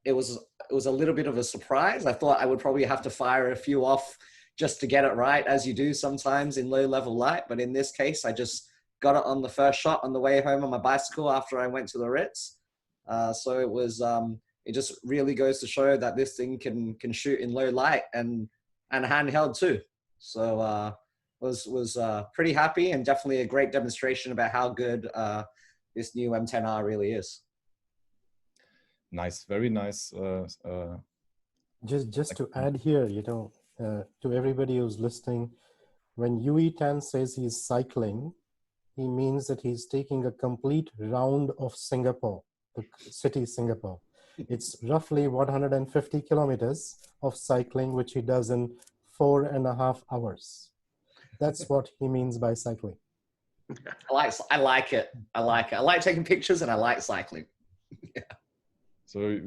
it was a little bit of a surprise. I thought I would probably have to fire a few off just to get it right, as you do sometimes in low level light. But in this case, I just got it on the first shot on the way home on my bicycle after I went to the Ritz. So it was, it just really goes to show that this thing can shoot in low light and handheld too. So was pretty happy, and definitely a great demonstration about how good this new M10R really is. Nice, very nice. Just to add here, you know, to everybody who's listening, when Yuey Tan says he's cycling, he means that he's taking a complete round of Singapore, the city Singapore. It's roughly 150 kilometers of cycling, which he does in 4.5 hours. That's what he means by cycling. I like it. I like taking pictures, and I like cycling. Yeah. So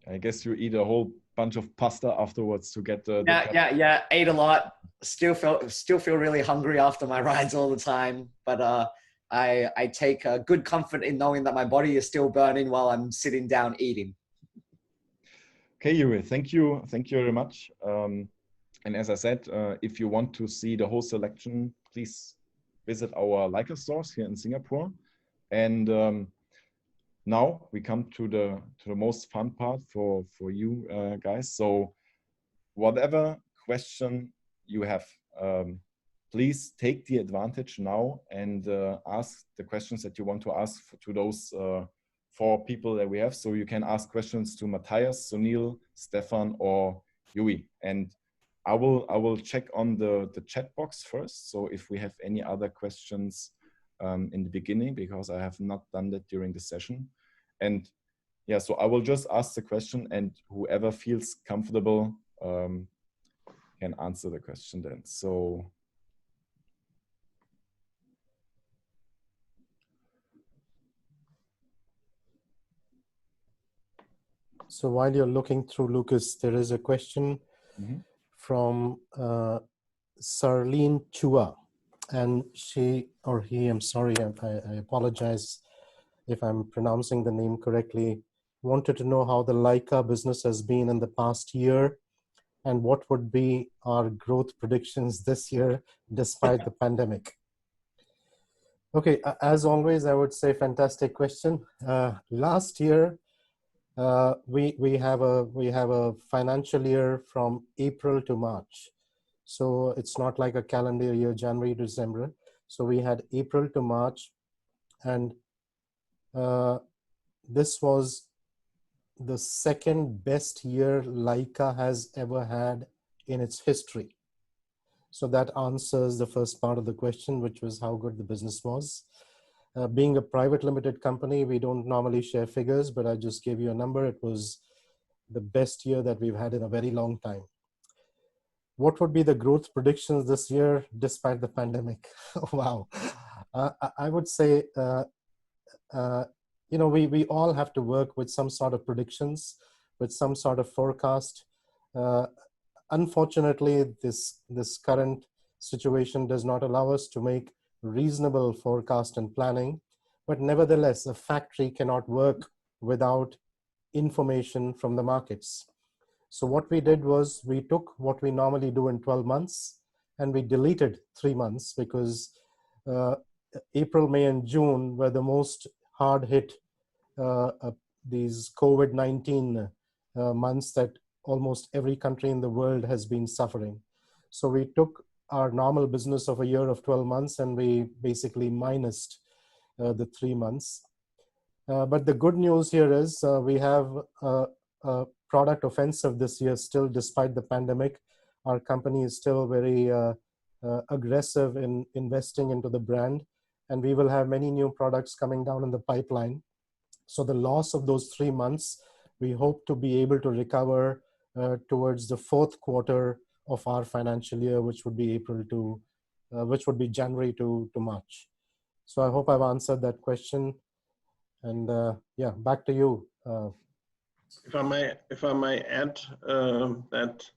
I guess you eat a whole bunch of pasta afterwards to get the yeah. Ate a lot. Still feel really hungry after my rides all the time. But I take good comfort in knowing that my body is still burning while I'm sitting down eating. Okay, Yuey, thank you very much. And as I said, if you want to see the whole selection, please visit our Leica stores here in Singapore. And now we come to the most fun part for you guys. So whatever question you have, please take the advantage now and ask the questions that you want to ask to those 4 people that we have. So you can ask questions to Mathias, Sunil, Stefan, or Yuey. And I will check on the chat box first. So if we have any other questions in the beginning, because I have not done that during the session. And yeah, so I will just ask the question, and whoever feels comfortable can answer the question then. So while you're looking through, Lucas, there is a question from Sarlene Chua, and she or he, I'm sorry, I apologize if I'm pronouncing the name correctly, wanted to know how the Leica business has been in the past year and what would be our growth predictions this year despite the pandemic. Okay, as always, I would say fantastic question. Last year, we have a financial year from April to March. So it's not like a calendar year, January to December. So we had April to March, and this was the second best year Leica has ever had in its history. So that answers the first part of the question, which was how good the business was. Being a private limited company, we don't normally share figures, but I just gave you a number. It was the best year that we've had in a very long time. What would be the growth predictions this year despite the pandemic? Wow. I would say, you know, we all have to work with some sort of predictions, with some sort of forecast. Unfortunately, this current situation does not allow us to make reasonable forecast and planning, but nevertheless, a factory cannot work without information from the markets. So what we did was we took what we normally do in 12 months and we deleted 3 months because April, May, and June were the most hard hit these COVID-19 months that almost every country in the world has been suffering. So we took our normal business of a year of 12 months and we basically minused the 3 months. But the good news here is we have a product offensive this year still, despite the pandemic. Our company is still very aggressive in investing into the brand, and we will have many new products coming down in the pipeline. So the loss of those 3 months, we hope to be able to recover towards the 4th quarter of our financial year, which would be January to March. So I hope I've answered that question. And yeah, back to you. If I may add that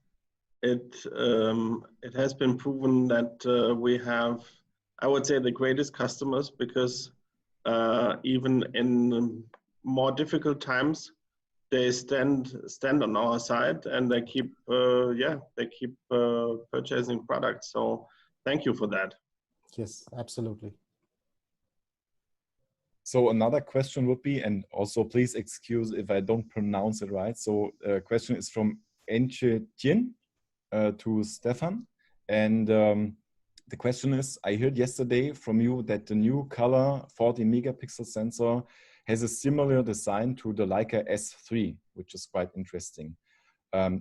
it has been proven that we have, I would say, the greatest customers, because even in more difficult times, they stand on our side and they keep purchasing products. So thank you for that. Yes, absolutely. So another question would be, and also please excuse if I don't pronounce it right. So a question is from Enche Tien to Stefan. And the question is, I heard yesterday from you that the new color 40 megapixel sensor has a similar design to the Leica S3, which is quite interesting.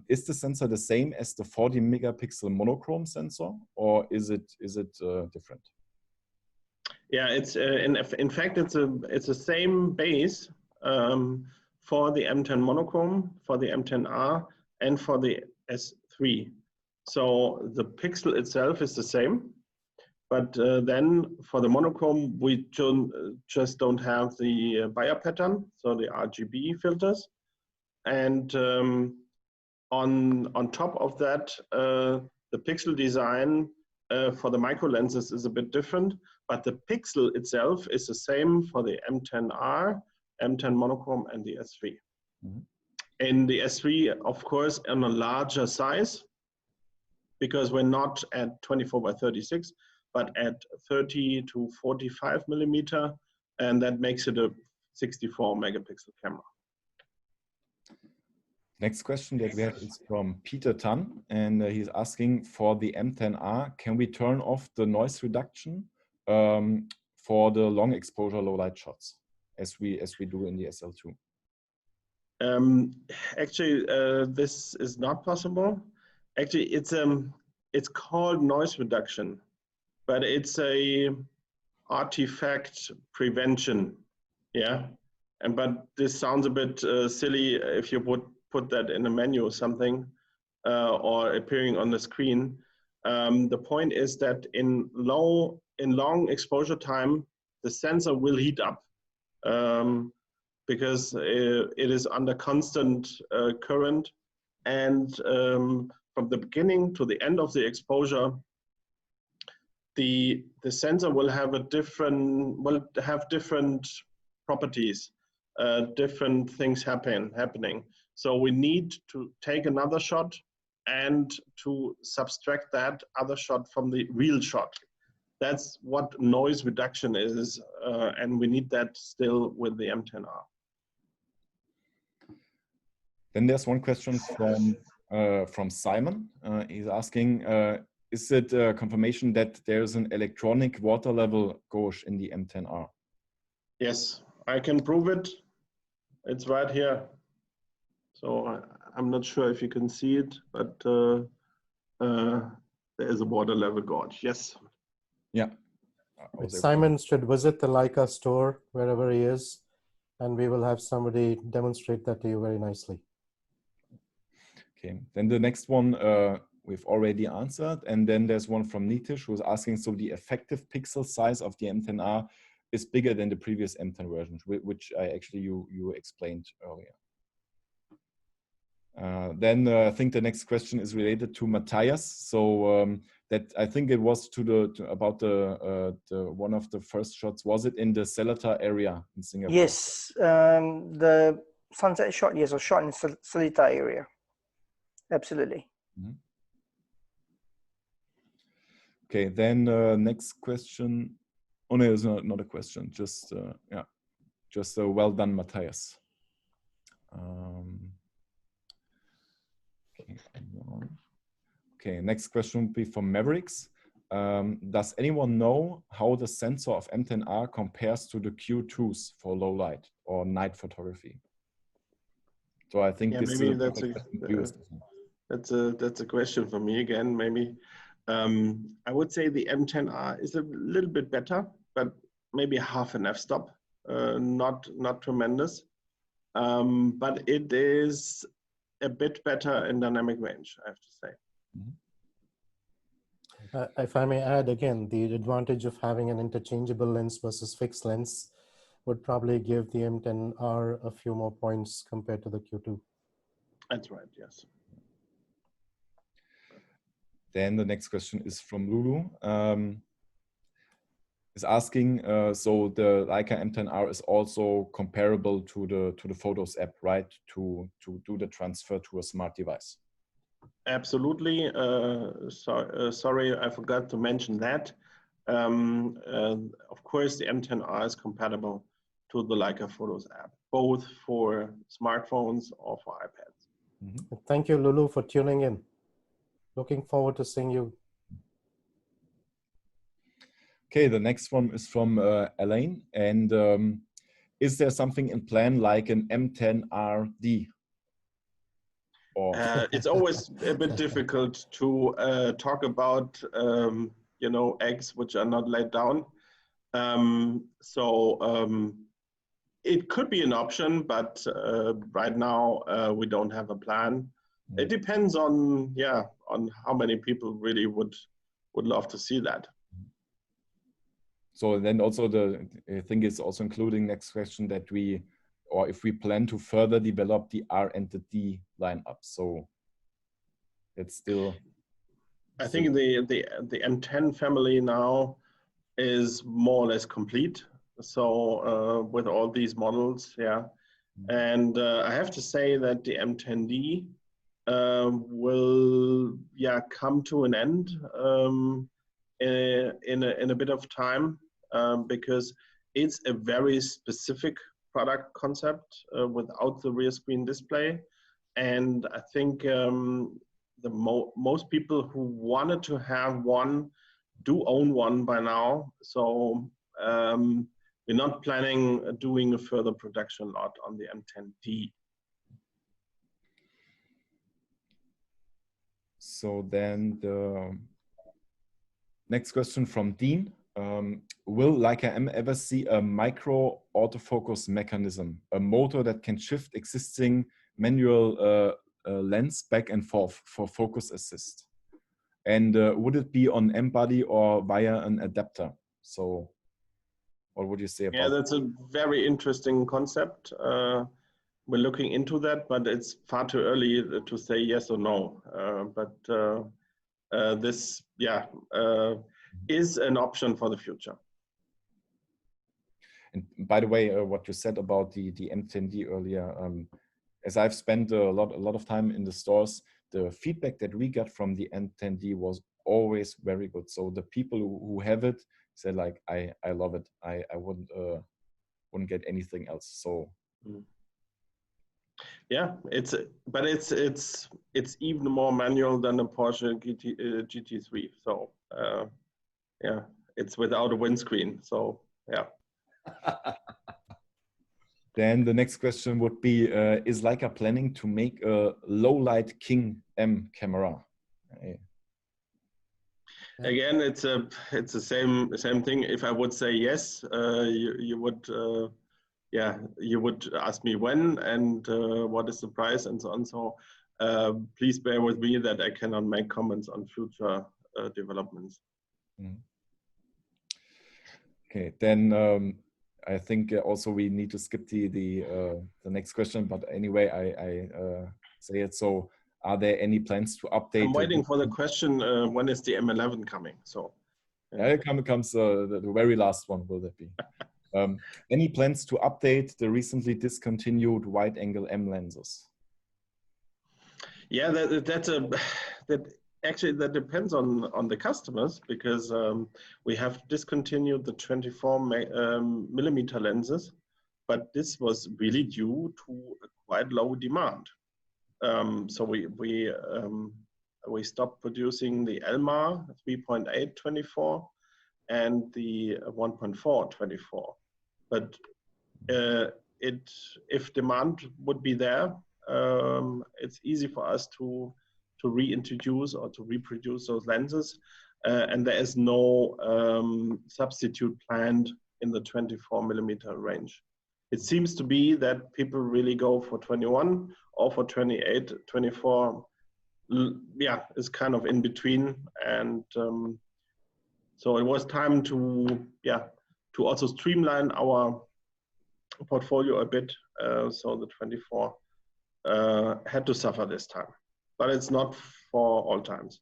Is the sensor the same as the 40 megapixel monochrome sensor, or is it different? Yeah, it's in fact it's the same base for the M10 monochrome, for the M10R, and for the S3. So the pixel itself is the same, but then for the monochrome we just don't have the Bayer pattern, so the RGB filters, and on top of that, the pixel design for the micro lenses is a bit different, but the pixel itself is the same for the M10R, M10 monochrome, and the S3. Mm-hmm. In the S3, of course, on a larger size, because we're not at 24 by 36, but at 30 to 45 millimeter, and that makes it a 64 megapixel camera. Next question that we have is from Peter Tan, and he's asking, for the M10R, can we turn off the noise reduction for the long exposure low light shots as we do in the SL2? Actually, this is not possible. Actually, it's called noise reduction, but it's a artifact prevention. Yeah, but this sounds a bit silly if you would put that in a menu or something, or appearing on the screen. The point is that in long exposure time, the sensor will heat up because it is under constant current, and from the beginning to the end of the exposure, the sensor will have different properties, different things happening. So we need to take another shot and to subtract that other shot from the real shot. That's what noise reduction is, and we need that still with the M10R. Then there's one question from Simon. He's asking, is it a confirmation that there's an electronic water level gauge in the M10R? Yes, I can prove it. It's right here. So I'm not sure if you can see it, but there is a water level gauge. Yes. Yeah. Simon should visit the Leica store wherever he is, and we will have somebody demonstrate that to you very nicely. Okay, then the next one we've already answered, and then there's one from Nitish who's asking, so the effective pixel size of the M10R is bigger than the previous M10 versions, which you explained earlier. Then I think the next question is related to Mathias. So that I think it was about the one of the first shots. Was it in the Seletar area in Singapore? Yes, the sunset shot. Yes, a shot in Seletar area. Absolutely. Mm-hmm. Okay, then next question. Oh no, it's not a question. Just yeah, just well done, Mathias. Okay, next question would be from Mavericks. Does anyone know how the sensor of M10R compares to the Q2s for low light or night photography? So I think this maybe that's a question for me again. Maybe I would say the M10R is a little bit better, but maybe half an f-stop, not tremendous, but it is a bit better in dynamic range, I have to say. If I may add again, the advantage of having an interchangeable lens versus fixed lens would probably give the M10R a few more points compared to the Q2. That's right, yes. Then the next question is from Lulu. Is asking, so the Leica M10R is also comparable to the Photos app, right? To do the transfer to a smart device. Absolutely. Sorry, I forgot to mention that. Of course, the M10R is compatible to the Leica Photos app, both for smartphones or for iPads. Mm-hmm. Thank you, Lulu, for tuning in. Looking forward to seeing you. Okay, the next one is from Elaine. And is there something in plan like an M10RD? Or it's always a bit difficult to talk about, eggs which are not laid down. It could be an option, but right now we don't have a plan. Mm-hmm. It depends on how many people really would love to see that. So then also I think it's also including next question that if we plan to further develop the R and the D lineup. So it's still. I think the M10 family now is more or less complete. So with all these models, yeah. And I have to say that the M10D will come to an end in a bit of time. Because it's a very specific product concept without the rear screen display, and I think most people who wanted to have one do own one by now. So we're not planning doing a further production lot on the M10D. So then the next question from Dean. Will Leica M ever see a micro autofocus mechanism, a motor that can shift existing manual lens back and forth for focus assist? And would it be on M-body or via an adapter? So what would you say about that? Yeah, that's a very interesting concept. We're looking into that, but it's far too early to say yes or no. This, yeah, is an option for the future. And by the way, what you said about the M10D earlier, as I've spent a lot of time in the stores, the feedback that we got from the M10D was always very good. So the people who have it said like, I love it. I wouldn't get anything else. So. Yeah, it's even more manual than a Porsche GT3. So yeah, it's without a windscreen. So yeah. Then the next question would be, is Leica planning to make a low light King M camera? Again, it's the same thing. If I would say yes, you would you would ask me when and what is the price and so on. So please bear with me that I cannot make comments on future developments. Okay, then I think also we need to skip the next question. But anyway, I say it. So, are there any plans to update? I'm waiting for the question. When is the M11 coming? So, yeah, it comes the very last one. Will that be? Any plans to update the recently discontinued wide-angle M lenses? Yeah, actually that depends on the customers, because we have discontinued the 24 millimeter lenses, but this was really due to a quite low demand. So we stopped producing the Elmar 3.8 24 and the 1.4 24. But if demand would be there, it's easy for us to reintroduce or to reproduce those lenses, and there is no substitute planned in the 24 millimeter range. It seems to be that people really go for 21 or for 28. 24, yeah, is kind of in between, and so it was time to also streamline our portfolio a bit. So the 24 had to suffer this time, but it's not for all times.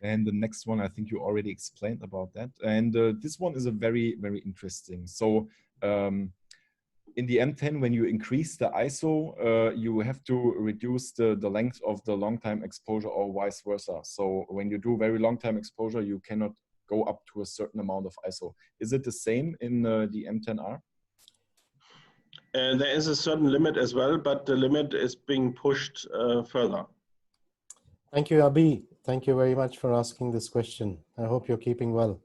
And the next one, I think you already explained about that. And this one is a very, very interesting. So in the M10, when you increase the ISO, you have to reduce the length of the long time exposure or vice versa. So when you do very long time exposure, you cannot go up to a certain amount of ISO. Is it the same in the M10R? There is a certain limit as well, but the limit is being pushed further. Thank you, Abhi. Thank you very much for asking this question. I hope you're keeping well.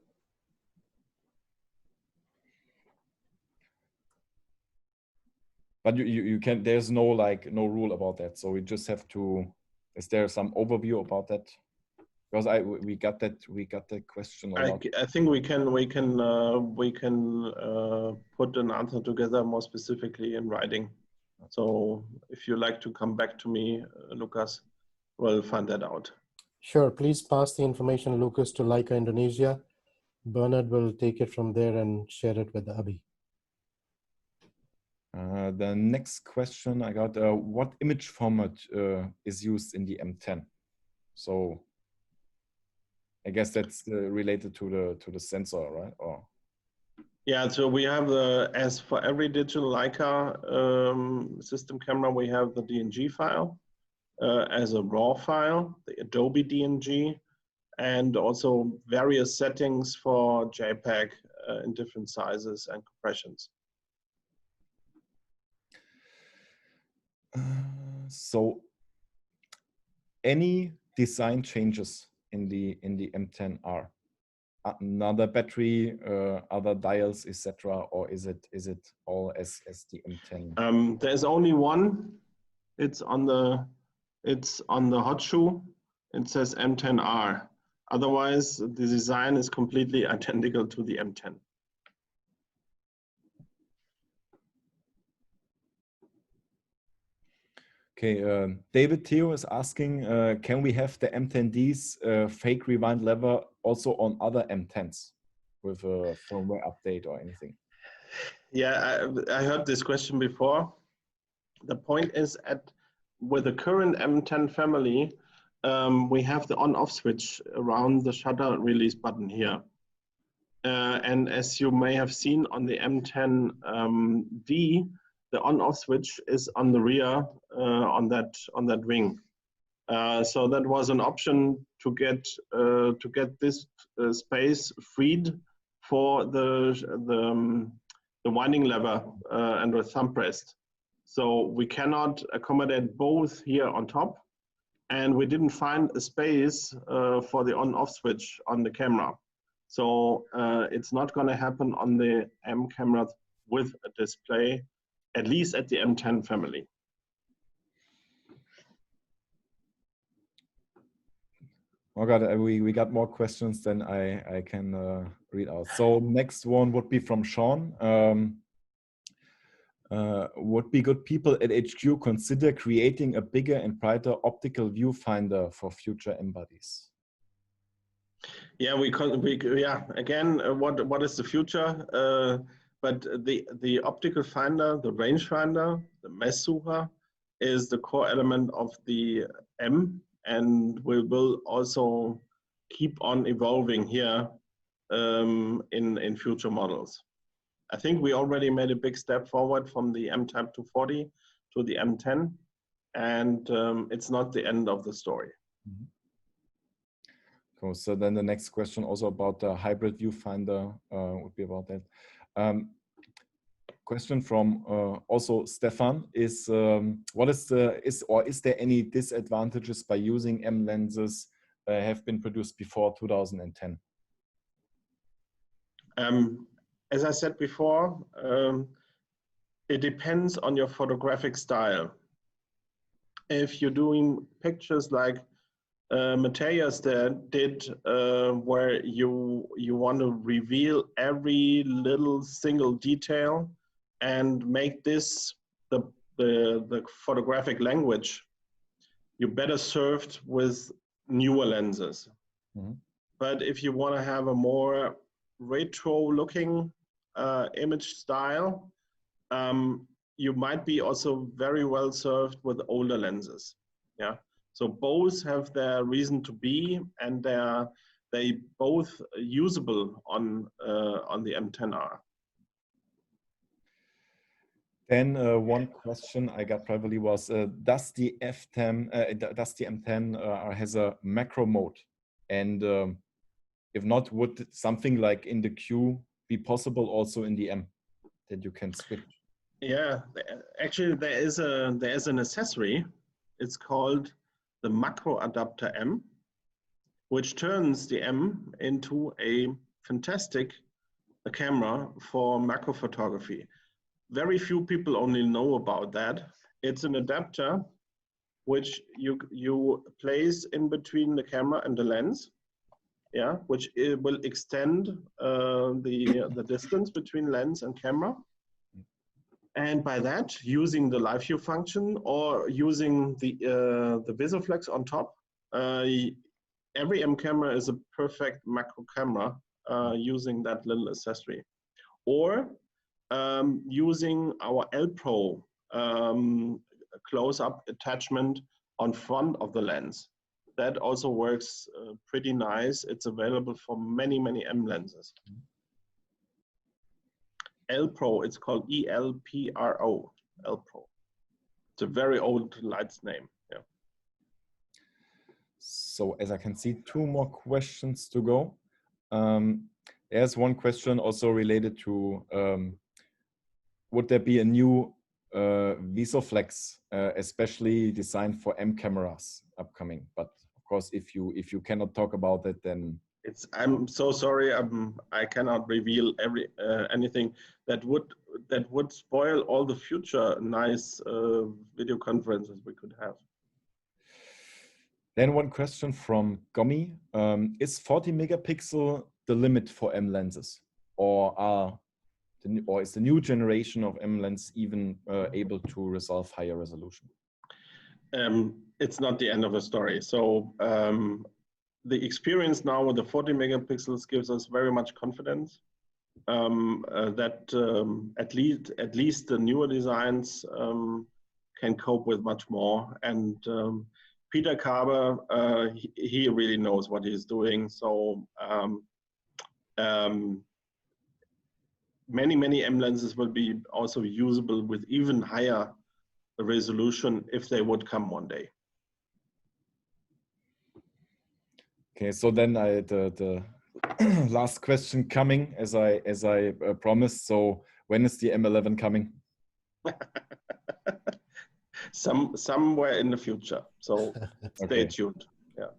But you can, there's no no rule about that. So we just have to, is there some overview about that? Because we got that question a lot. I think we can put an answer together more specifically in writing. So if you like to come back to me, Lucas, we'll find that out. Sure, please pass the information, Lucas, to Leica Indonesia. Bernard will take it from there and share it with Abhi. The next question I got, what image format is used in the M10? So I guess that's related to the sensor, right? Or yeah, so we have as for every digital Leica system camera, we have the DNG file as a raw file, the Adobe DNG, and also various settings for JPEG in different sizes and compressions. So any design changes in the M10R? Another battery, other dials, etc., or is it all as the M10? There's only one. It's on the hot shoe. It says M10R. Otherwise, the design is completely identical to the M10. Okay, David Theo is asking, can we have the M10D's fake rewind lever also on other M10s with a firmware update or anything? Yeah, I heard this question before. The point is, with the current M10 family, we have the on-off switch around the shutter release button here. And as you may have seen on the M10D, the on-off switch is on the rear on that wing. So that was an option to get this space freed for the winding lever and the thumb pressed. So we cannot accommodate both here on top, and we didn't find a space for the on-off switch on the camera. So it's not going to happen on the M cameras with a display, at least at the M10 family. Oh God, we got more questions than I can read out. So next one would be from Sean. Would be good people at HQ consider creating a bigger and brighter optical viewfinder for future M-bodies? Yeah, again, what is the future? But the optical finder, the rangefinder, the Messsucher, is the core element of the M, and we will also keep on evolving here in future models. I think we already made a big step forward from the M-Type 240 to the M10, and it's not the end of the story. Mm-hmm. Cool. So then the next question also about the hybrid viewfinder would be about that. Question from also Stefan is, is there any disadvantages by using M lenses have been produced before 2010? As I said before, it depends on your photographic style. If you're doing pictures like Mathias did, where you want to reveal every little single detail and make this the photographic language, you're better served with newer lenses. Mm-hmm. But if you want to have a more retro-looking image style, you might be also very well served with older lenses. Yeah. So both have their reason to be, and they both usable on the M10R. Then one question I got probably was, does the M10 has a macro mode? And if not, would something like in the Q be possible also in the M that you can switch? Yeah, actually there is an accessory. It's called the macro adapter M, which turns the M into a fantastic camera for macro photography. Very few people only know about that. It's an adapter which you place in between the camera and the lens, yeah, which it will extend the distance between lens and camera. And by that, using the live view function or using the VisiFlex on top, every M camera is a perfect macro camera using that little accessory. Or using our L Pro close-up attachment on front of the lens. That also works pretty nice. It's available for many, many M lenses. L Pro, it's called ELPRO, L Pro. It's a very old lights name. Yeah. So as I can see, 2 more questions to go. There's one question also related to, would there be a new VisoFlex, especially designed for M cameras upcoming. But of course, if you cannot talk about it, then I'm so sorry. I cannot reveal anything that would spoil all the future nice video conferences we could have. Then one question from Gomi: is 40 megapixel the limit for M lenses, or is the new generation of M lens even able to resolve higher resolution? It's not the end of the story. So the experience now with the 40 megapixels gives us very much confidence that at least the newer designs can cope with much more. And Peter Carver, he really knows what he's doing. So many M lenses will be also usable with even higher resolution if they would come one day. Okay, so then the last question coming as I promised. So when is the M11 coming? Somewhere in the future. So stay Okay. tuned. Yeah.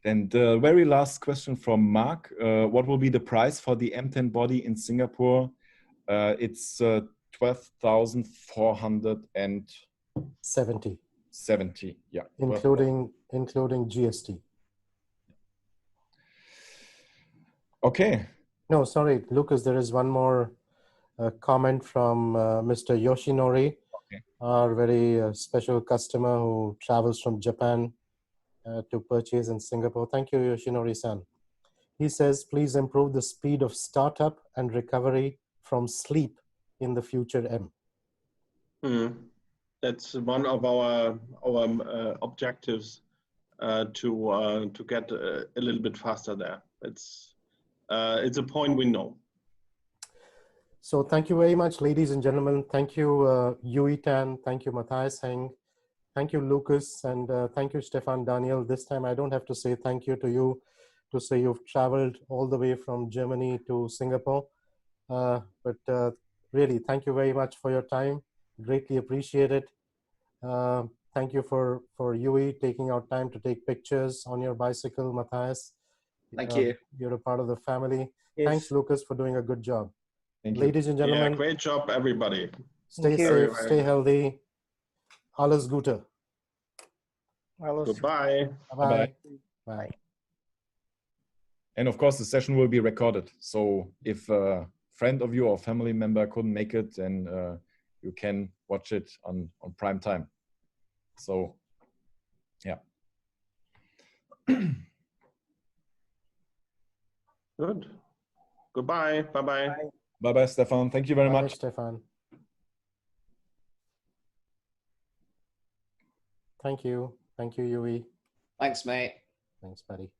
And the very last question from Mark: what will be the price for the M10 body in Singapore? It's 12,470. 70, yeah, including GST. Okay. No, sorry, Lucas, there is one more comment from Mr. Yoshinori, Okay. our very special customer who travels from Japan to purchase in Singapore. Thank you, Yoshinori-san. He says, please improve the speed of startup and recovery from sleep in the future M. That's one of our objectives to get a little bit faster there. It's a point we know. So thank you very much, ladies and gentlemen. Thank you, Yuey Tan. Thank you, Mathias Heng. Thank you, Lucas. And thank you, Stefan Daniel. This time I don't have to say thank you to you to say you've traveled all the way from Germany to Singapore. But really, thank you very much for your time. Greatly appreciate it. Thank you for Yuey taking out time to take pictures on your bicycle, Mathias. Thank you. You're a part of the family. Yes. Thanks, Lucas, for doing a good job. Thank you. Ladies and gentlemen, Yeah, great job, everybody. stay Thank you. safe, Very, stay very healthy. Alles Gute. Goodbye. Bye-bye. Bye. Bye. And of course, the session will be recorded. So if a friend of you or family member couldn't make it, then you can watch it on prime time. So, yeah. Good. Goodbye. Bye-bye. Bye-bye, Stefan. Thank you very Bye, much. Stefan. Thank you. Thank you, Yuey. Thanks, mate. Thanks, buddy.